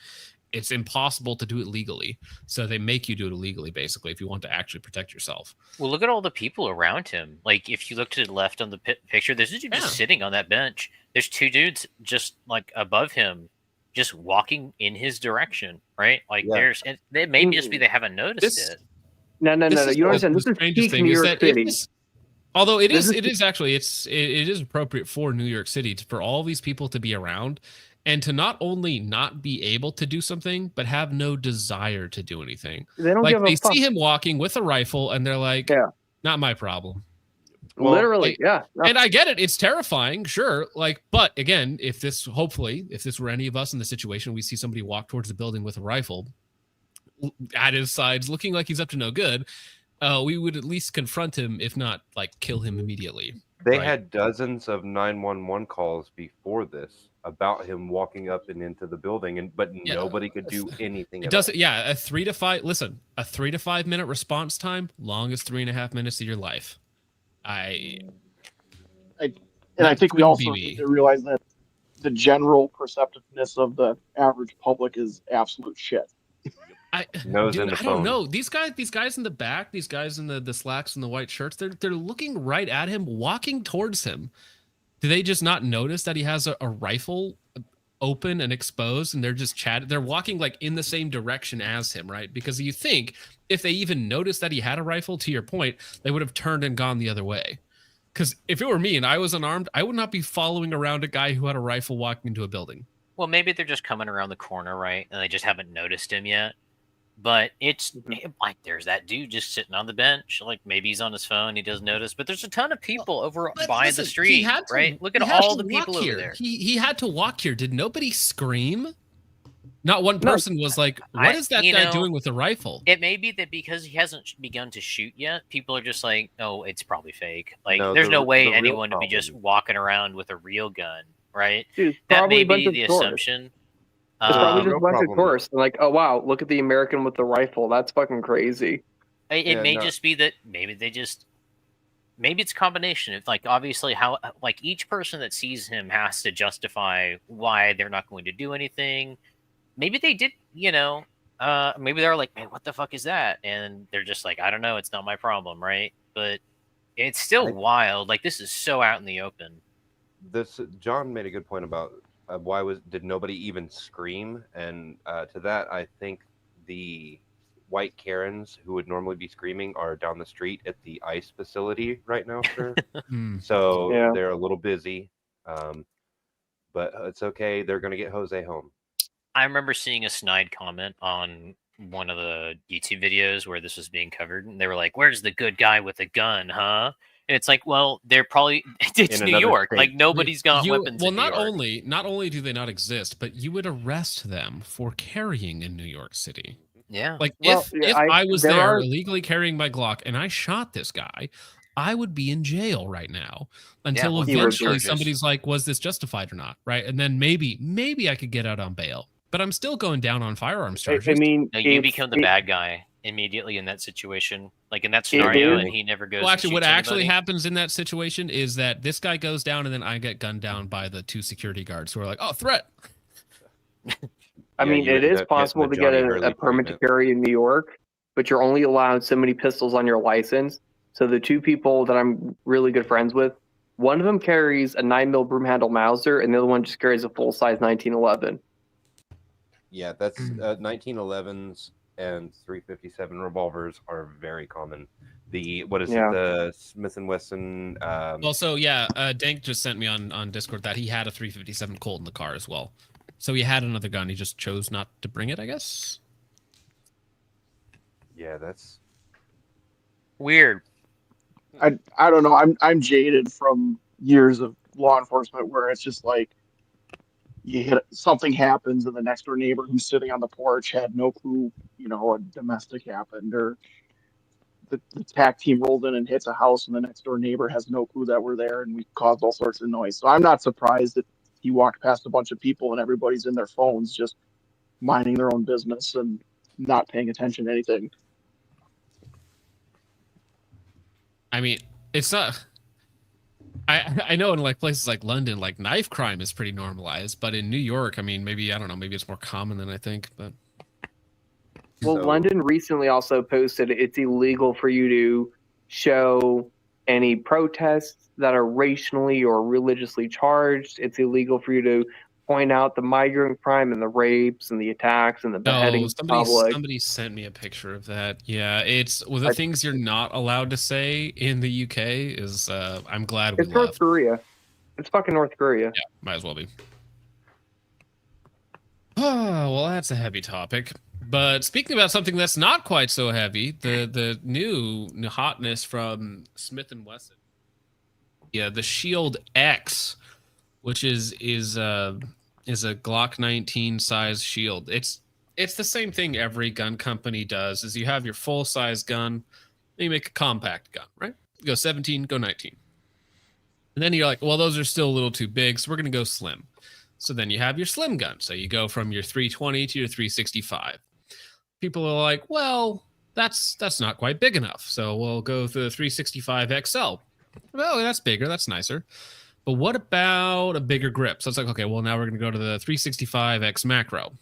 it's impossible to do it legally. So they make you do it illegally, basically, if you want to actually protect yourself. Well, look at all the people around him. Like, if you look to the left on the picture, there's a dude just sitting on that bench. There's two dudes just like above him, just walking in his direction, right? Like, and it may just be they haven't noticed it. No. You don't understand. This is peak New York City. Although it is appropriate for New York City for all these people to be around and to not only not be able to do something, but have no desire to do anything. They don't give a fuck. They see him walking with a rifle and they're like, not my problem. Well, literally, yeah. No. And I get it. It's terrifying, sure. But again, if this were any of us in the situation, we see somebody walk towards the building with a rifle at his sides, looking like he's up to no good, we would at least confront him, if not kill him immediately. They had dozens of 911 calls before this about him walking up and into the building, but nobody could do anything. It doesn't. Yeah, a 3 to 5 minute response time, longest 3.5 minutes of your life. I think we also need to realize that the general perceptiveness of the average public is absolute shit. I don't know. These guys in the back, these guys in the slacks and the white shirts, they're looking right at him, walking towards him. Do they just not notice that he has a rifle open and exposed, and they're just chatting? They're walking in the same direction as him, right? Because you think if they even noticed that he had a rifle, to your point, they would have turned and gone the other way. Because if it were me and I was unarmed, I would not be following around a guy who had a rifle walking into a building. Well, maybe they're just coming around the corner, right? And they just haven't noticed him yet. But it's like there's that dude just sitting on the bench. Like maybe he's on his phone, he doesn't notice. But there's a ton of people over by the street, right? Look at all the people over there. He had to walk here. Did nobody scream? Not one person was like, "What is that guy doing with a rifle?" It may be that because he hasn't begun to shoot yet, people are just like, "Oh, it's probably fake." Like, No, there's no way the real anyone to be just walking around with a real gun, right? Dude, That may probably a bunch be of the tourists. assumption. It's probably just real a bunch of problem- tourists. Like, oh wow, look at the American with the rifle. That's fucking crazy. It may just be that maybe it's a combination of like obviously how like each person that sees him has to justify why they're not going to do anything. Maybe they did, maybe they're like, man, what the fuck is that? And they're just like, I don't know, it's not my problem, right? But it's still wild. Like this is so out in the open. John made a good point about did nobody even scream? And to that, I think the white Karens who would normally be screaming are down the street at the ICE facility right now, sir. So they're a little busy, but it's okay. They're going to get Jose home. I remember seeing a snide comment on one of the YouTube videos where this was being covered, and they were like, "Where's the good guy with a gun, huh?" And it's like, well, they're probably it's New York. Like nobody's got weapons. Well, in not New York. not only do they not exist, but you would arrest them for carrying in New York City. Yeah. Like if I was there illegally carrying my Glock and I shot this guy, I would be in jail right now until eventually somebody's like, was this justified or not? Right. And then maybe I could get out on bail, but I'm still going down on firearms charges. I mean, no, you become the bad guy immediately in that situation. Like in that scenario, and he never goes. Well, actually, what actually anybody. happens in that situation is that this guy goes down and then I get gunned down by the 2 security guards who are like, oh, threat. I mean, it is possible to get a permit to carry in New York, but you're only allowed so many pistols on your license. So the 2 people that I'm really good friends with, one of them carries a 9mm broom handle Mauser, and the other one just carries a full-size 1911. Yeah, that's 1911s and 357 revolvers are very common. The Smith & Wesson? Dank just sent me on Discord that he had a 357 Colt in the car as well. So he had another gun. He just chose not to bring it, I guess. Yeah, that's weird. I don't know. I'm jaded from years of law enforcement where it's just like you hit something happens and the next door neighbor who's sitting on the porch had no clue, a domestic happened, or the TAC team rolled in and hits a house and the next door neighbor has no clue that we're there and we caused all sorts of noise. So I'm not surprised that he walked past a bunch of people and everybody's in their phones just minding their own business and not paying attention to anything. I mean, it's not. I know in like places like London, like knife crime is pretty normalized, but in New York, I mean, maybe I don't know, maybe it's more common than I think. But London recently also posted it's illegal for you to show any protests that are racially or religiously charged. It's illegal for you to point out the migrant crime and the rapes and the attacks and the beheadings. Somebody sent me a picture of that. Yeah, it's the things you're not allowed to say in the UK is I'm glad we left. North Korea. It's fucking North Korea. Yeah, might as well be. Oh, well, that's a heavy topic. But speaking about something that's not quite so heavy, the new hotness from Smith & Wesson. Yeah, the Shield X, which is a Glock 19 size shield. It's the same thing every gun company does. Is you have your full size gun, then you make a compact gun, right? You go 17, go 19. And then you're like, well, those are still a little too big, so we're gonna go slim. So then you have your slim gun. So you go from your 320 to your 365. People are like, well, that's not quite big enough. So we'll go to the 365 XL. Well, that's bigger, that's nicer. But what about a bigger grip? So it's like, okay, well, now we're going to go to the 365X macro.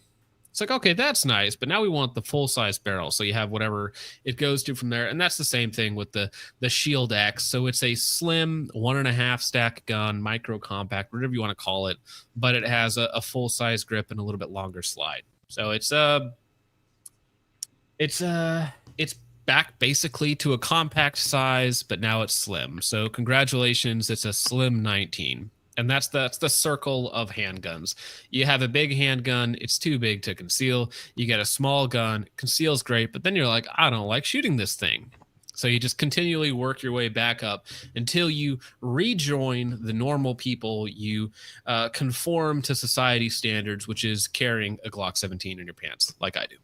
It's like, okay, that's nice, but now we want the full-size barrel. So you have whatever it goes to from there. And that's the same thing with the Shield X. So it's a slim 1.5 stack gun, micro compact, whatever you want to call it, but it has a full-size grip and a little bit longer slide. So it's back basically to a compact size, but now it's slim. So congratulations, it's a slim 19. And that's the circle of handguns. You have a big handgun, it's too big to conceal. You get a small gun, conceals great, but then you're like, I don't like shooting this thing. So you just continually work your way back up until you rejoin the normal people. You conform to society standards, which is carrying a Glock 17 in your pants, like I do.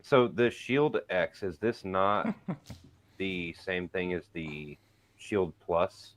So the Shield X, is this not the same thing as the Shield Plus?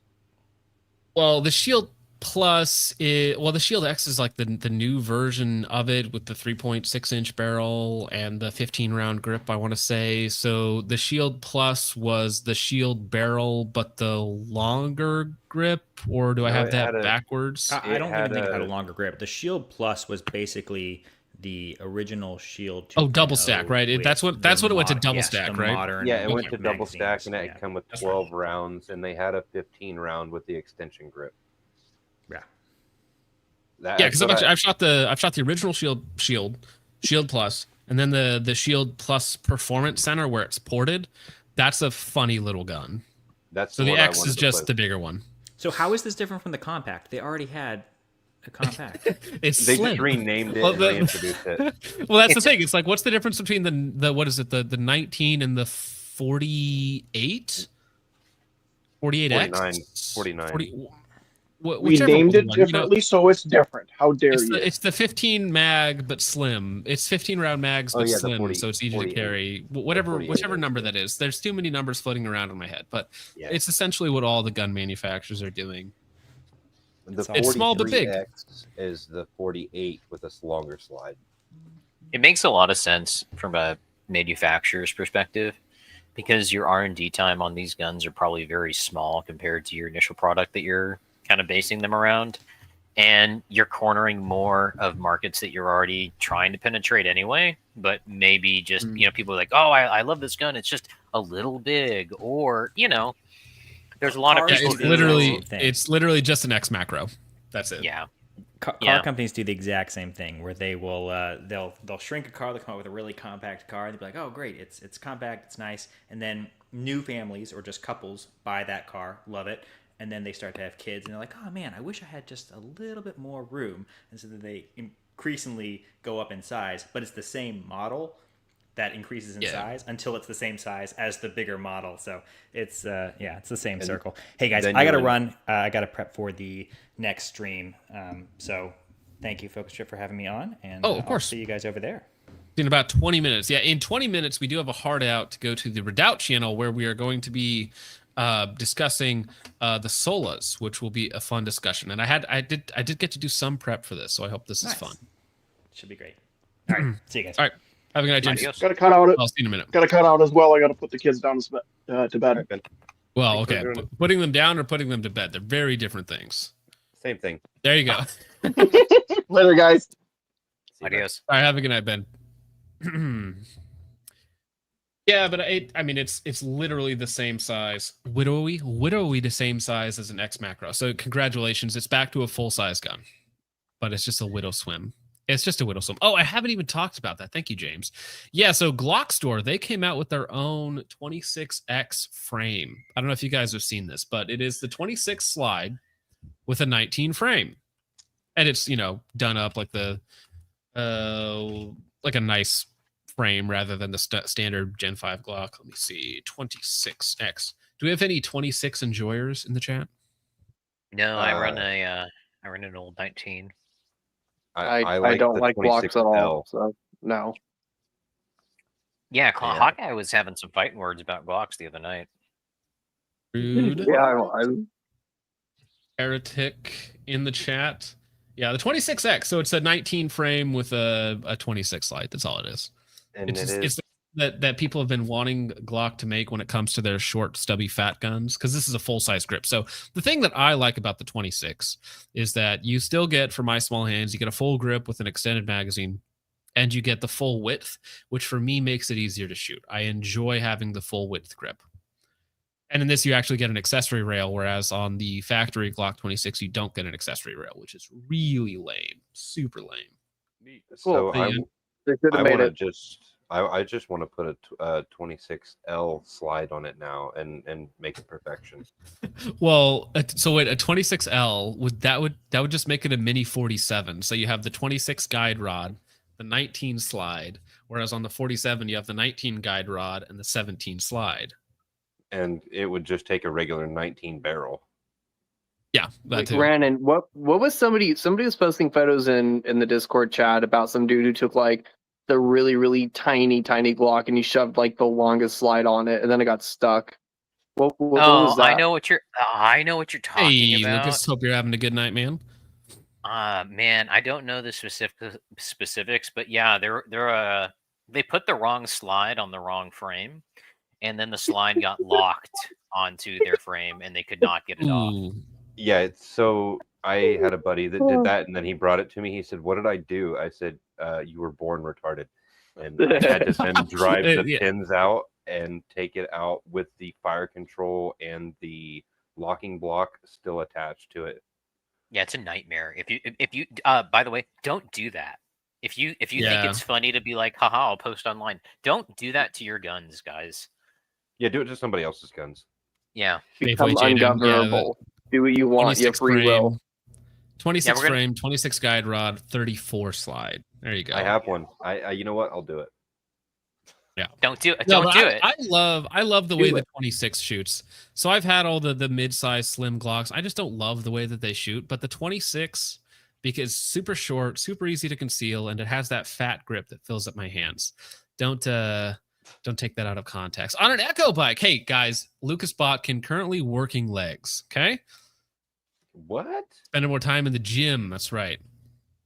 Well, the Shield Plus the Shield X is like the new version of it with the 3.6-inch barrel and the 15-round grip, I want to say. So the Shield Plus was the Shield barrel, but the longer grip, or do I have that backwards? I don't even think it had a longer grip. The Shield Plus was basically the original Shield 2.0. Oh, double stack, right? That's what it went to double stack, right? Modern, yeah, it went to double stack, and it come with That's 12 rounds, and they had a 15-round with the extension grip. Yeah. Yeah, because I've shot the original Shield Plus, and then the Shield Plus Performance Center where it's ported. That's a funny little gun. So the X is just the bigger one. So how is this different from the compact? They already had a compact. They slim. just renamed it and reintroduced it. Well, that's the thing. It's like, what's the difference between the what is it, the 19 and the 48? 48X? 49. We named it differently, so it's different. How dare you? It's the 15 mag, but slim. It's 15 round mags, but slim, so it's easy to carry. Whichever number that is. There's too many numbers floating around in my head, but it's essentially what all the gun manufacturers are doing. It's small but big. Is the 48 with a longer slide. It makes a lot of sense from a manufacturer's perspective, because your R&D time on these guns are probably very small compared to your initial product that you're kind of basing them around, and you're cornering more of markets that you're already trying to penetrate anyway, but maybe just people are like, oh, I love this gun, it's just a little big, or there's a lot of people it's literally just an X macro. That's it. Car companies do the exact same thing, where they will they'll shrink a car, they'll come out with a really compact car, and they'll be like, oh great, it's compact, it's nice, and then new families or just couples buy that car, love it, and then they start to have kids, and they're like, oh man, I wish I had just a little bit more room. And so then they increasingly go up in size, but it's the same model that increases in size until it's the same size as the bigger model. So it's it's the same circle. Hey guys, I gotta run. I gotta prep for the next stream. So thank you, Focus Trip, for having me on. And of course, I'll see you guys over there. In about 20 minutes. Yeah, in 20 minutes, we do have a hard out to go to the Redoubt channel, where we are going to be discussing the Solas, which will be a fun discussion. And I did get to do some prep for this, so I hope this is fun. Should be great. All right, see you guys. All right, have a good night, James. Got to cut out. I'll see you in a minute. Got to cut out as well. I got to put the kids down to bed. Well, okay, putting them down or putting them to bed, they're very different things. Same thing. There you go. Later, guys. Adios. All right, have a good night, Ben. Yeah, but I mean, it's literally the same size. Widowy the same size as an X macro. So congratulations, it's back to a full size gun, but it's just a Widow Swim. It's just a Widow Swim. Oh, I haven't even talked about that. Thank you, James. Yeah, so Glock Store, they came out with their own 26X frame. I don't know if you guys have seen this, but it is the 26 slide with a 19 frame, and it's done up like the like a nice frame rather than the standard Gen 5 Glock. Let me see, 26X. Do we have any 26 enjoyers in the chat? No, I run an old 19. I don't like Glocks at all, so no. Yeah, Hawkeye was having some fighting words about Glocks the other night. Rude. Yeah, Heretic in the chat. Yeah, the 26X. So it's a 19 frame with a 26 slide. That's all it is. And it's that people have been wanting Glock to make when it comes to their short, stubby, fat guns, because this is a full-size grip. So the thing that I like about the 26 is that you still get, for my small hands, you get a full grip with an extended magazine, and you get the full width, which for me makes it easier to shoot. I enjoy having the full width grip. And in this, you actually get an accessory rail, whereas on the factory Glock 26, you don't get an accessory rail, which is really lame, super lame. So they should have made it. I just want to put a 26L slide on it now and make it perfection. Well, so wait, a 26L would just make it a mini 47. So you have the 26 guide rod, the 19 slide, whereas on the 47 you have the 19 guide rod and the 17 slide. And it would just take a regular 19 barrel. Yeah, that too. Brandon, what was somebody was posting photos in the Discord chat about some dude who took like the really tiny Glock and he shoved like the longest slide on it and then it got stuck. What was that? I know what you're talking Hey, about. Lucas, hope you're having a good night, man. Man, I don't know the specifics, but yeah, they put the wrong slide on the wrong frame, and then the slide got locked onto their frame, and they could not get it off. Yeah, so I had a buddy that did that, and then he brought it to me. He said, "What did I do?" I said, "You were born retarded," and I had to then drive the pins out and take it out with the fire control and the locking block still attached to it. Yeah, it's a nightmare. If you by the way, don't do that. If you think it's funny to be like, haha, I'll post online, don't do that to your guns, guys. Yeah, do it to somebody else's guns. Yeah. Become ungovernable. Do what you want. You have free will. 26 frame, 26 guide rod, 34 slide. There you go. I have one. I you know what? I'll do it. Yeah. Don't do it. Don't do it. I love the way the 26 shoots. So I've had all the mid-size slim Glocks. I just don't love the way that they shoot, but the 26, because super short, super easy to conceal, and it has that fat grip that fills up my hands. Don't take that out of context. On an Echo bike, hey guys, Lucas Bot can currently working legs. Okay. What? Spending more time in the gym. That's right.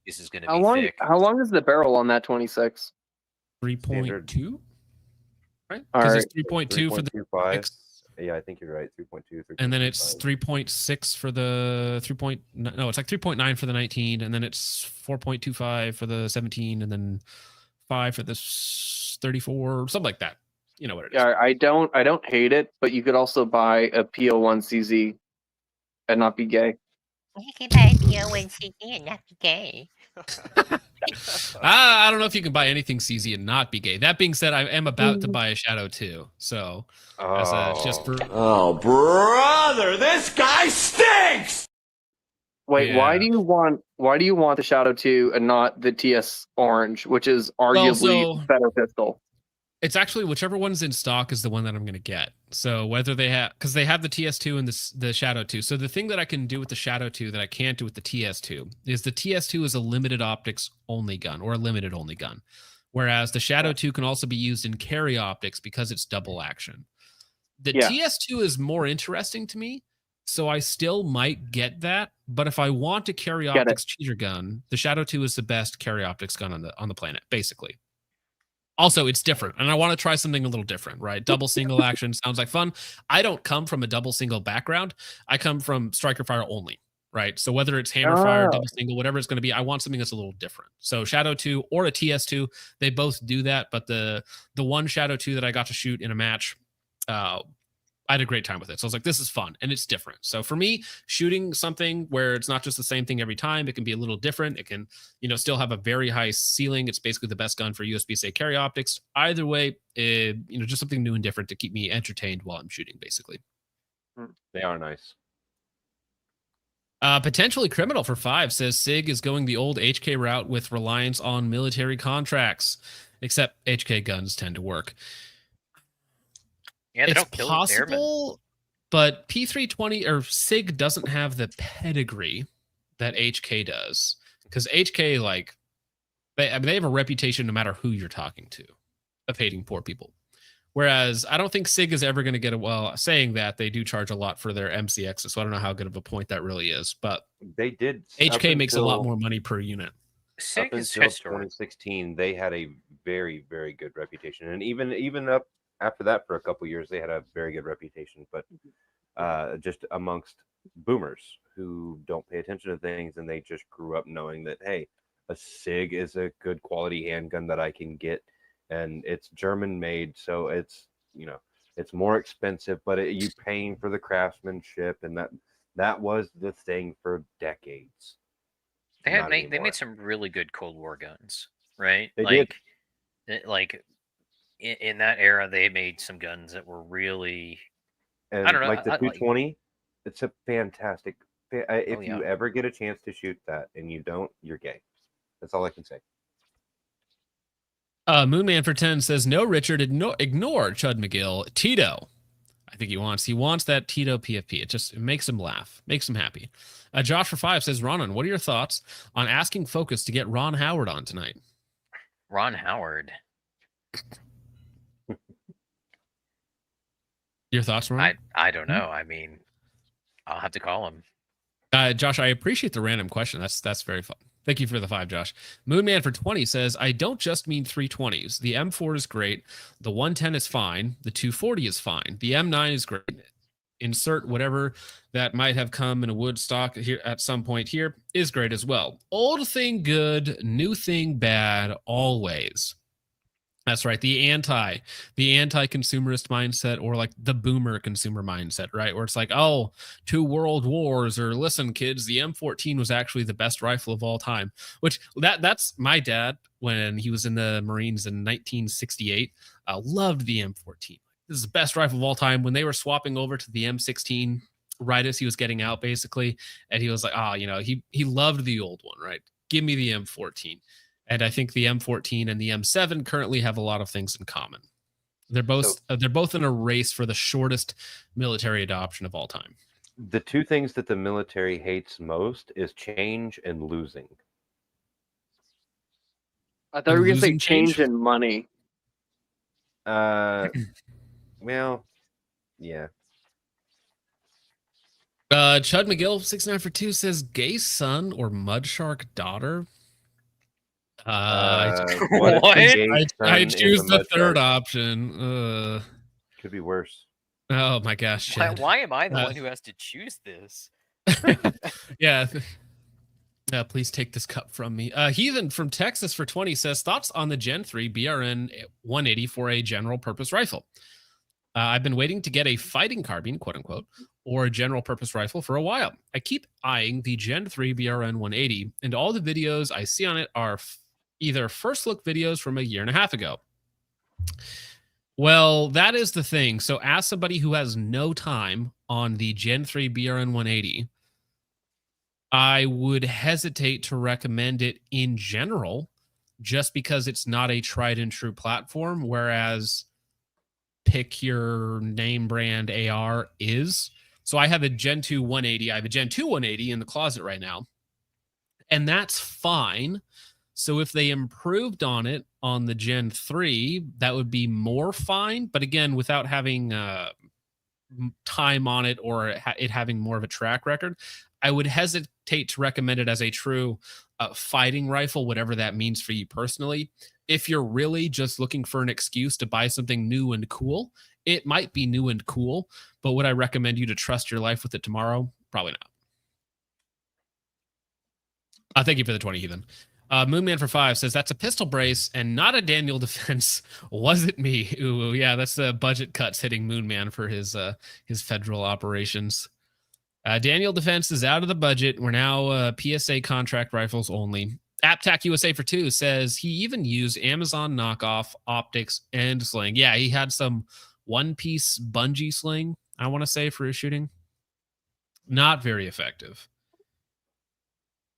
This is gonna be thick. How long is the barrel on that 26? 3.2. Right? All Because right. it's 3.2 for the 3.25. Yeah, I think you're right. 3.2. and then it's 3.6 for the 3. No, it's like 3.9 for the 19, and then it's 4.25 for the 17, and then 5 for the 34, something like that. You know what it is. Yeah, I don't hate it, but you could also buy a PO1 CZ and not be gay. You can buy a PO1 CZ and not be gay. I don't know if you can buy anything CZ and not be gay. That being said, I am about to buy a Shadow 2. So, oh, brother, this guy stinks! Wait, why do you want the Shadow 2 and not the TS Orange, which is arguably better pistol? It's actually whichever one's in stock is the one that I'm going to get. So whether they have, because they have the TS2 and the Shadow 2. So the thing that I can do with the Shadow 2 that I can't do with the TS2 is the TS2 is a limited optics only gun or a limited only gun. Whereas the Shadow 2 can also be used in carry optics because it's double action. The TS2 is more interesting to me. So I still might get that. But if I want a carry optics cheater gun, the Shadow 2 is the best carry optics gun on the planet, basically. Also, it's different, and I want to try something a little different, right? Double single action sounds like fun. I don't come from a double single background. I come from striker fire only, right? So whether it's hammer fire, double single, whatever it's going to be, I want something that's a little different. So Shadow 2 or a TS2, they both do that, but the one Shadow 2 that I got to shoot in a match, I had a great time with it. So I was like, this is fun and it's different. So for me, shooting something where it's not just the same thing every time, it can be a little different. It can, still have a very high ceiling. It's basically the best gun for USB-C carry optics. Either way, just something new and different to keep me entertained while I'm shooting, basically. They are nice. Potentially criminal for 5 says Sig is going the old HK route with reliance on military contracts, except HK guns tend to work. Yeah, it's possible, but P320 or Sig doesn't have the pedigree that HK does, because HK they have a reputation no matter who you're talking to of hating poor people. Whereas I don't think Sig is ever going to get saying that they do charge a lot for their MCXs, so I don't know how good of a point that really is. But they did. HK makes a lot more money per unit. Sig up until 2016, they had a very, very good reputation, and even up after that for a couple years, they had a very good reputation. But just amongst boomers who don't pay attention to things, and they just grew up knowing that, hey, a Sig is a good quality handgun that I can get, and it's German made, so it's it's more expensive, but you're paying for the craftsmanship, and that was the thing for decades. They made some really good Cold War guns, right? They did. in that era, they made some guns that were really. And I don't know, like the I- 220, it's a fantastic. If Oh, you yeah. ever get a chance to shoot that and you don't, you're gay. That's all I can say. Moonman for 10 says, no, Richard, ignore Chud McGill. Tito. I think he wants that Tito PFP. It makes him laugh, makes him happy. Josh for 5 says, Ronan, what are your thoughts on asking Focus to get Ron Howard on tonight? Ron Howard. Your thoughts, Ron? I don't know. I mean, I'll have to call him. Josh, I appreciate the random question. That's very fun. Thank you for the 5, Josh. Moonman for 20 says, I don't just mean 320s. The M4 is great. The 110 is fine. The 240 is fine. The M9 is great. Insert whatever that might have come in a Woodstock here at some point here is great as well. Old thing good, new thing bad, always. That's right. The anti-consumerist mindset, or like the boomer consumer mindset, right? Where it's like, oh, 2 world wars, or listen, kids, the M14 was actually the best rifle of all time. Which that's my dad when he was in the Marines in 1968. Loved the M14. This is the best rifle of all time. When they were swapping over to the M16 right as he was getting out, basically, and he was like, he loved the old one, right? Give me the M14. And I think the M14 and the M7 currently have a lot of things in common. They're both in a race for the shortest military adoption of all time. The 2 things that the military hates most is change and losing. I thought we were going to say change and money. Well, yeah. Chud McGill 69 for 2 says gay son or mud shark daughter. What? I choose the third option. Could be worse. Oh my gosh. Why am I the one who has to choose this? Yeah. Please take this cup from me. Heathen from Texas for 20 says, thoughts on the Gen 3 BRN 180 for a general purpose rifle. I've been waiting to get a fighting carbine, quote unquote, or a general purpose rifle for a while. I keep eyeing the Gen 3 BRN 180, and all the videos I see on it are either first look videos from a year and a half ago. Well, that is the thing. So as somebody who has no time on the Gen 3 BRN 180, I would hesitate to recommend it in general, just because it's not a tried and true platform, whereas pick your name brand AR is. So I have a Gen 2 180. I have a Gen 2 180 in the closet right now, and that's fine. So if they improved on it on the Gen 3, that would be more fine. But again, without having time on it or it having more of a track record, I would hesitate to recommend it as a true fighting rifle, whatever that means for you personally. If you're really just looking for an excuse to buy something new and cool, it might be new and cool. But would I recommend you to trust your life with it tomorrow? Probably not. Thank you for the 20, Heathen. Moonman for 5 says, that's a pistol brace and not a Daniel Defense. Was it me? Ooh, yeah, that's the budget cuts hitting Moonman for his federal operations. Daniel Defense is out of the budget. We're now PSA contract rifles only. AppTac USA for 2 says he even used Amazon knockoff optics and sling. Yeah, he had some one-piece bungee sling, I want to say, for his shooting. Not very effective.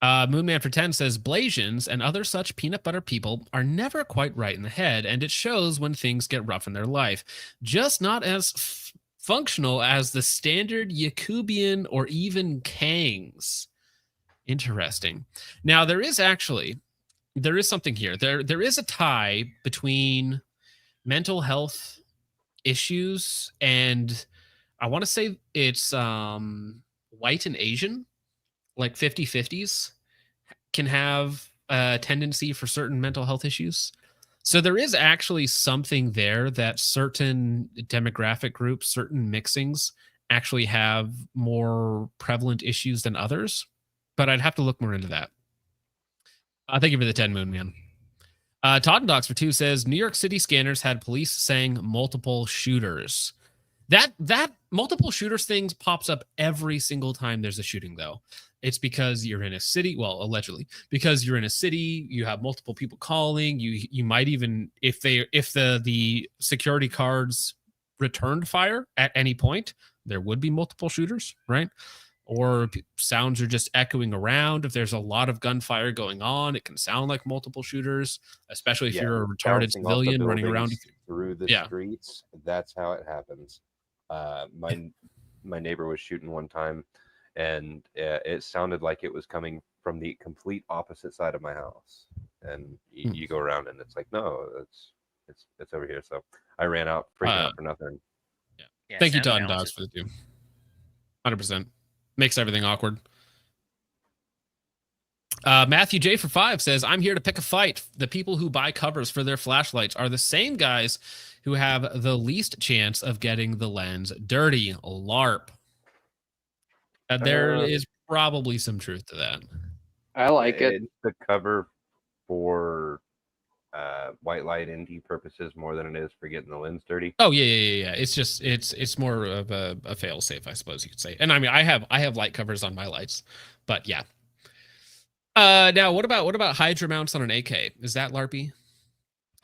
Moonman for 10 says, Blasians and other such peanut butter people are never quite right in the head, and it shows when things get rough in their life. Just not as functional as the standard Yakubian or even Kangs. Interesting. Now, there is something here. There is a tie between mental health issues and I want to say it's white and Asian, like 50-50s can have a tendency for certain mental health issues. So there is actually something there that certain demographic groups, certain mixings actually have more prevalent issues than others. But I'd have to look more into that. Thank you for the 10, Moonman. Todd and Docs for 2 says, New York City scanners had police saying multiple shooters. That multiple shooters things pops up every single time there's a shooting, though. it's because you're in a city. Well, allegedly, because you're in a city, you have multiple people calling. You might even, if the security cards returned fire at any point, there would be multiple shooters, right? Or sounds are just echoing around. If there's a lot of gunfire going on, it can sound like multiple shooters, especially if you're a retarded bouncing off the civilian running around buildings through the streets. That's how it happens. My neighbor was shooting one time, and it sounded like it was coming from the complete opposite side of my house. And you go around, and it's like, no, it's over here. So I ran out, freaking out for nothing. Yeah. Thank you, Todd and Dogs, for the 2. 100%. Makes everything awkward. Matthew J for 5 says, I'm here to pick a fight. The people who buy covers for their flashlights are the same guys who have the least chance of getting the lens dirty. LARP. There is probably some truth to that. I like it. It's the cover for white light ND purposes more than it is for getting the lens dirty. Oh yeah. It's just it's more of a fail safe, I suppose you could say. And I mean, I have light covers on my lights, but yeah. Now what about Hydra mounts on an AK? Is that LARPy?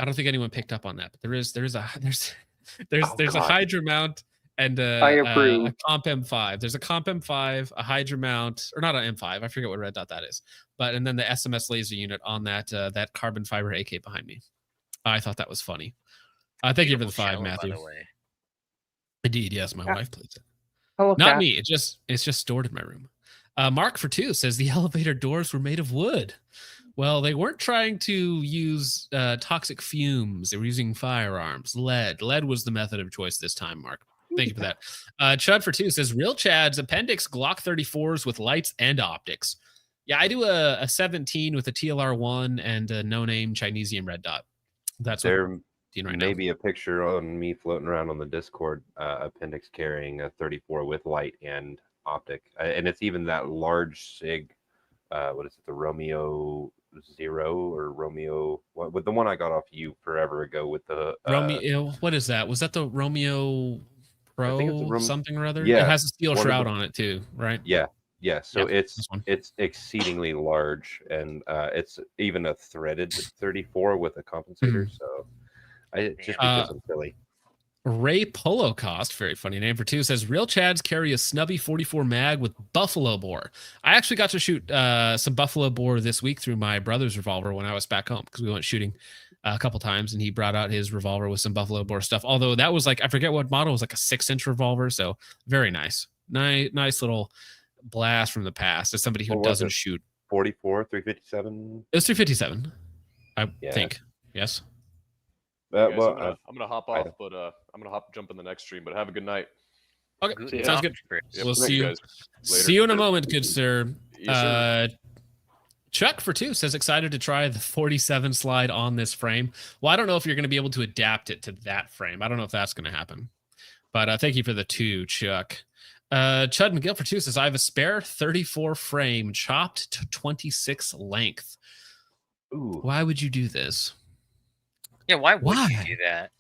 I don't think anyone picked up on that, but there's a Hydra mount and a Comp M5. There's a Comp M5, a Hydra mount, or not an M5. I forget what red dot that is. But and then the SMS laser unit on that carbon fiber AK behind me. I thought that was funny. Thank you for the 5, Matthew. By the way. Indeed, yes, my wife plays it. Hello, not Kat. me. It's just stored in my room. Mark for 2 says the elevator doors were made of wood. Well, they weren't trying to use toxic fumes. They were using firearms. Lead was the method of choice this time, Mark. Thank you for that. Chud for 2 says, real Chad's appendix Glock 34s with lights and optics. Yeah, I do a 17 with a TLR1 and a no-name Chinesium red dot. That's there what right may now. be a picture on me floating around on the Discord, appendix carrying a 34 with light and optic. And it's even that large Sig, what is it, the Romeo 0 or Romeo, with the one I got off you forever ago with the Romeo, what is that? Was that the Romeo Pro I think it's something or other? Yeah, it has a steel shroud on it too, right? Yeah. So Yeah, it's exceedingly large, and it's even a threaded 34 with a compensator. So just because I'm silly. Ray Polo Cost, very funny name for 2, says real Chads carry a snubby 44 mag with buffalo bore. I actually got to shoot some buffalo bore this week through my brother's revolver when I was back home, because we went shooting a couple times, and he brought out his revolver with some buffalo bore stuff. Although that was like, I forget what model, it was like a 6-inch revolver. So very nice little blast from the past as somebody who doesn't shoot. 44, 357. It was 357, I think. Yes. Guys, I'm gonna hop off, but I'm gonna jump in the next stream. But have a good night. Okay, sounds good. Yep, We'll see see you. guys later. See you in a moment, good sir. Yes, sir. Chuck for 2 says excited to try the 47 slide on this frame. Well, I don't know if you're going to be able to adapt it to that frame. I don't know if that's going to happen. But thank you for the 2, Chuck. Chud McGill for 2 says I have a spare 34 frame chopped to 26 length. Ooh. Why would you do this? Yeah, why would you do that?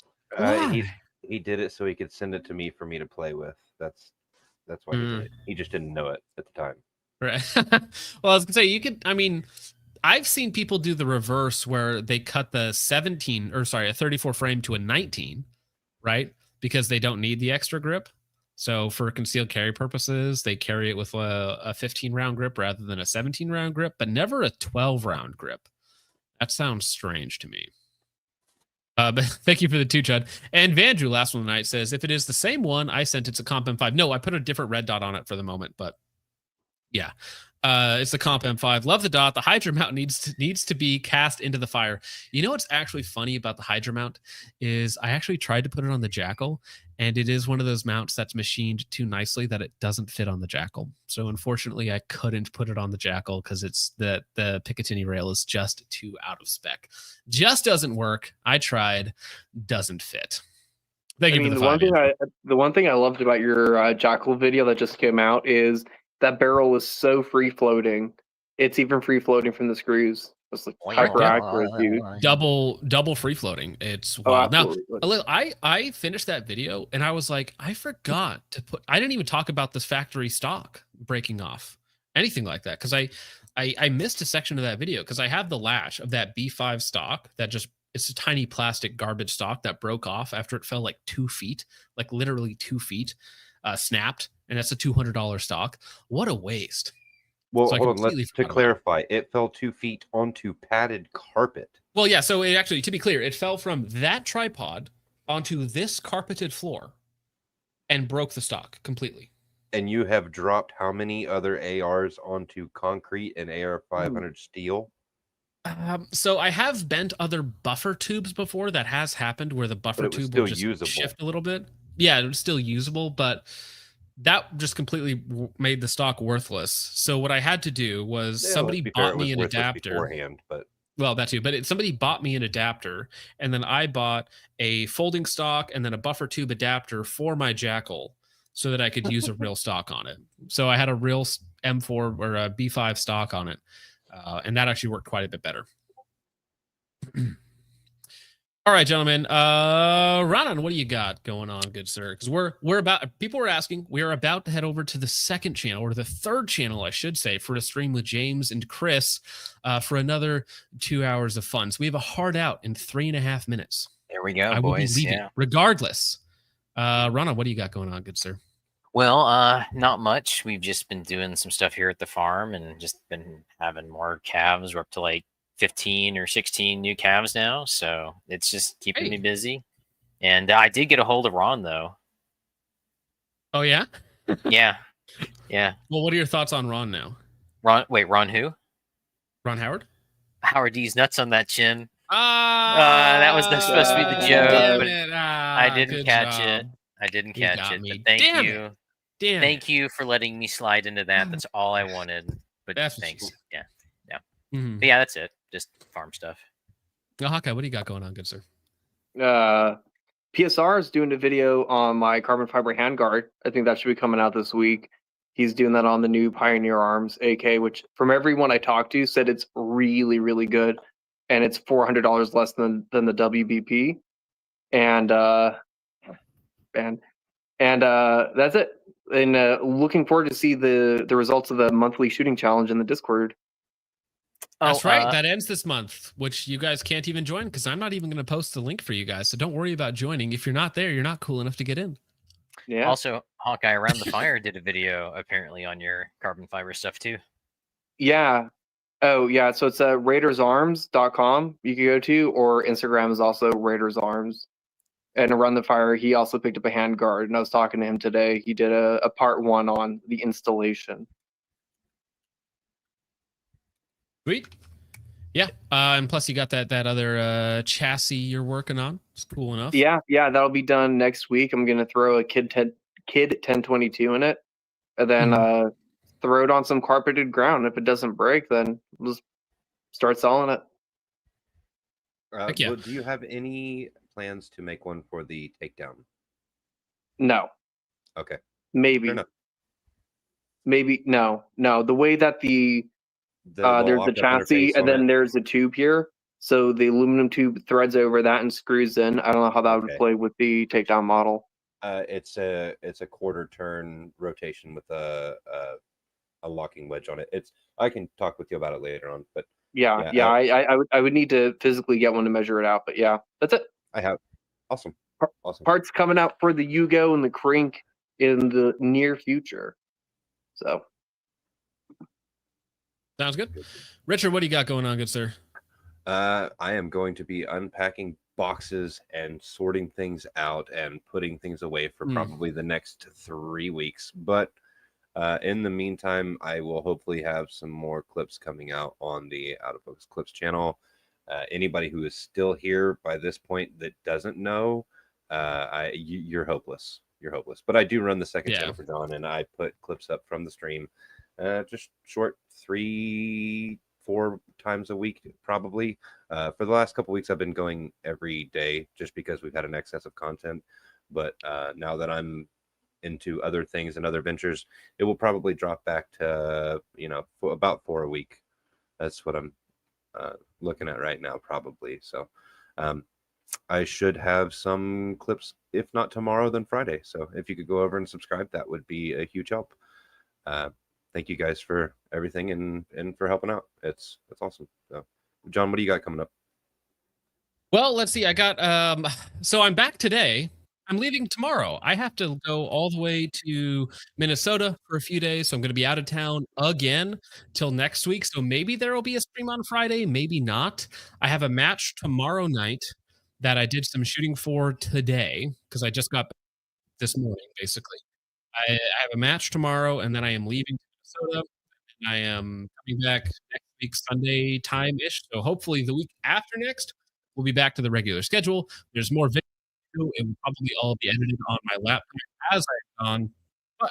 He did it so he could send it to me for me to play with. That's why he did it. He just didn't know it at the time. Right. Well, I was gonna say, you could, I mean, I've seen people do the reverse where they cut the 34 frame to a 19, right? Because they don't need the extra grip. So for concealed carry purposes, they carry it with a 15 round grip rather than a 17 round grip, but never a 12 round grip. That sounds strange to me. But thank you for the 2, Chud. And Vandrew, last one of the night, says, if it is the same one I sent, it's a Comp M5. No, I put a different red dot on it for the moment, but yeah. It's the Comp M5. Love the dot. The Hydra mount needs to be cast into the fire. You know what's actually funny about the Hydra mount is I actually tried to put it on the Jackal, and it is one of those mounts that's machined too nicely that it doesn't fit on the Jackal. So unfortunately, I couldn't put it on the Jackal because it's the Picatinny rail is just too out of spec. Just doesn't work. I tried. Doesn't fit. Thank you for the one thing I loved about your Jackal video that just came out is that barrel was so free floating. It's even free floating from the screws. It's like hyper accurate, dude. Double free floating. It's wild. Now, I finished that video and I was like, I forgot to put. I didn't even talk about this factory stock breaking off anything like that, because I missed a section of that video because I have the lash of that B5 stock that just, it's a tiny plastic garbage stock that broke off after it fell like 2 feet, like literally 2 feet, snapped, and that's a $200 stock. What a waste. Well, So hold on. To clarify, it fell 2 feet onto padded carpet. Well, yeah. So it actually, to be clear, it fell from that tripod onto this carpeted floor and broke the stock completely. And you have dropped how many other ARs onto concrete and AR-500 steel? So I have bent other buffer tubes before. That has happened where the buffer tube will just shift a little bit. Yeah, it was still usable, but that just completely made the stock worthless. So what I had to do was somebody bought me an adapter beforehand, but well, that too. But somebody bought me an adapter, and then I bought a folding stock and then a buffer tube adapter for my Jackal, so that I could use a real stock on it. So I had a real M4 or a B5 stock on it, and that actually worked quite a bit better. All right, gentlemen. Ronan, what do you got going on, good sir? Because we're about, people were asking, we are about to head over to the second channel, or the third channel, I should say, for a stream with James and Chris for another 2 hours of fun. So we have a hard out in 3.5 minutes. There we go, I will boys. be leaving regardless. Ronan, what do you got going on, good sir? Well, not much. We've just been doing some stuff here at the farm and just been having more calves. We're up to like 15 or 16 new calves now, so it's just keeping me busy. And I did get a hold of Ron, though. Oh, yeah? Yeah. Well, what are your thoughts on Ron now? Ron who? Ron Howard? Howard D's nuts on that chin. That was supposed to be the joke, but I didn't catch it. I didn't catch it. But thank you. Thank you for letting me slide into that. That's all I wanted. But thanks. Yeah. Mm-hmm. But yeah, that's it. Just farm stuff. Hawkeye, what do you got going on, good sir? PSR is doing a video on my carbon fiber handguard. I think that should be coming out this week. He's doing that on the new Pioneer Arms AK, which from everyone I talked to said it's really, really good. And it's $400 less than the WBP. And that's it. And looking forward to see the results of the monthly shooting challenge in the Discord. That's right. That ends this month, which you guys can't even join because I'm not even going to post the link for you guys. So don't worry about joining. If you're not there, you're not cool enough to get in. Yeah. Also, Hawkeye Around the Fire did a video apparently on your carbon fiber stuff too. Yeah. Oh, yeah. So it's raidersarms.com you can go to, or Instagram is also raidersarms. And Around the Fire, he also picked up a handguard, and I was talking to him today. He did a part 1 on the installation. Sweet. Yeah. And plus you got that other chassis you're working on. It's cool enough. Yeah, that'll be done next week. I'm gonna throw a Kid 1022 in it, and then throw it on some carpeted ground. If it doesn't break, then we'll just start selling it. Yeah. Well, do you have any plans to make one for the takedown? No. Okay. Maybe no. The way that there's the chassis and then there's a tube here, so the aluminum tube threads over that and screws in. I don't know how that would play with the takedown model. It's a quarter turn rotation with a locking wedge on it. I can talk with you about it later on, but I would need to physically get one to measure it out. But yeah, that's it. I have. Awesome. Parts coming out for the Yugo and the Crink in the near future. So sounds good. Richard, what do you got going on, good sir? I am going to be unpacking boxes and sorting things out and putting things away for probably the next 3 weeks. But in the meantime, I will hopefully have some more clips coming out on the Out of Focus Clips channel. Anybody who is still here by this point that doesn't know, you're hopeless. You're hopeless. But I do run the second channel for John, and I put clips up from the stream, just short 3-4 times a week, probably. For the last couple weeks, I've been going every day just because we've had an excess of content. But now that I'm into other things and other ventures, it will probably drop back to about 4 a week. That's what I'm looking at right now, probably. So I should have some clips, if not tomorrow, then Friday. So if you could go over and subscribe, that would be a huge help. thank you guys for everything and for helping out. It's awesome. So, John, what do you got coming up? Well, let's see. I got so I'm back today. I'm leaving tomorrow. I have to go all the way to Minnesota for a few days, so I'm going to be out of town again till next week. So maybe there will be a stream on Friday, maybe not. I have a match tomorrow night that I did some shooting for today because I just got back this morning, basically. I have a match tomorrow, and then I am leaving to Minnesota. And I am coming back next week, Sunday time-ish. So hopefully the week after next, we'll be back to the regular schedule. There's more video. It will probably all be edited on my laptop as I've gone. But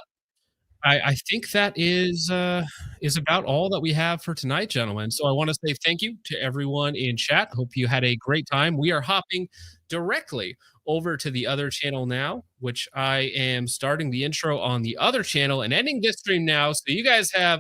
I think that is about all that we have for tonight, gentlemen. So I want to say thank you to everyone in chat. Hope you had a great time. We are hopping directly over to the other channel now, which I am starting the intro on the other channel and ending this stream now. So you guys have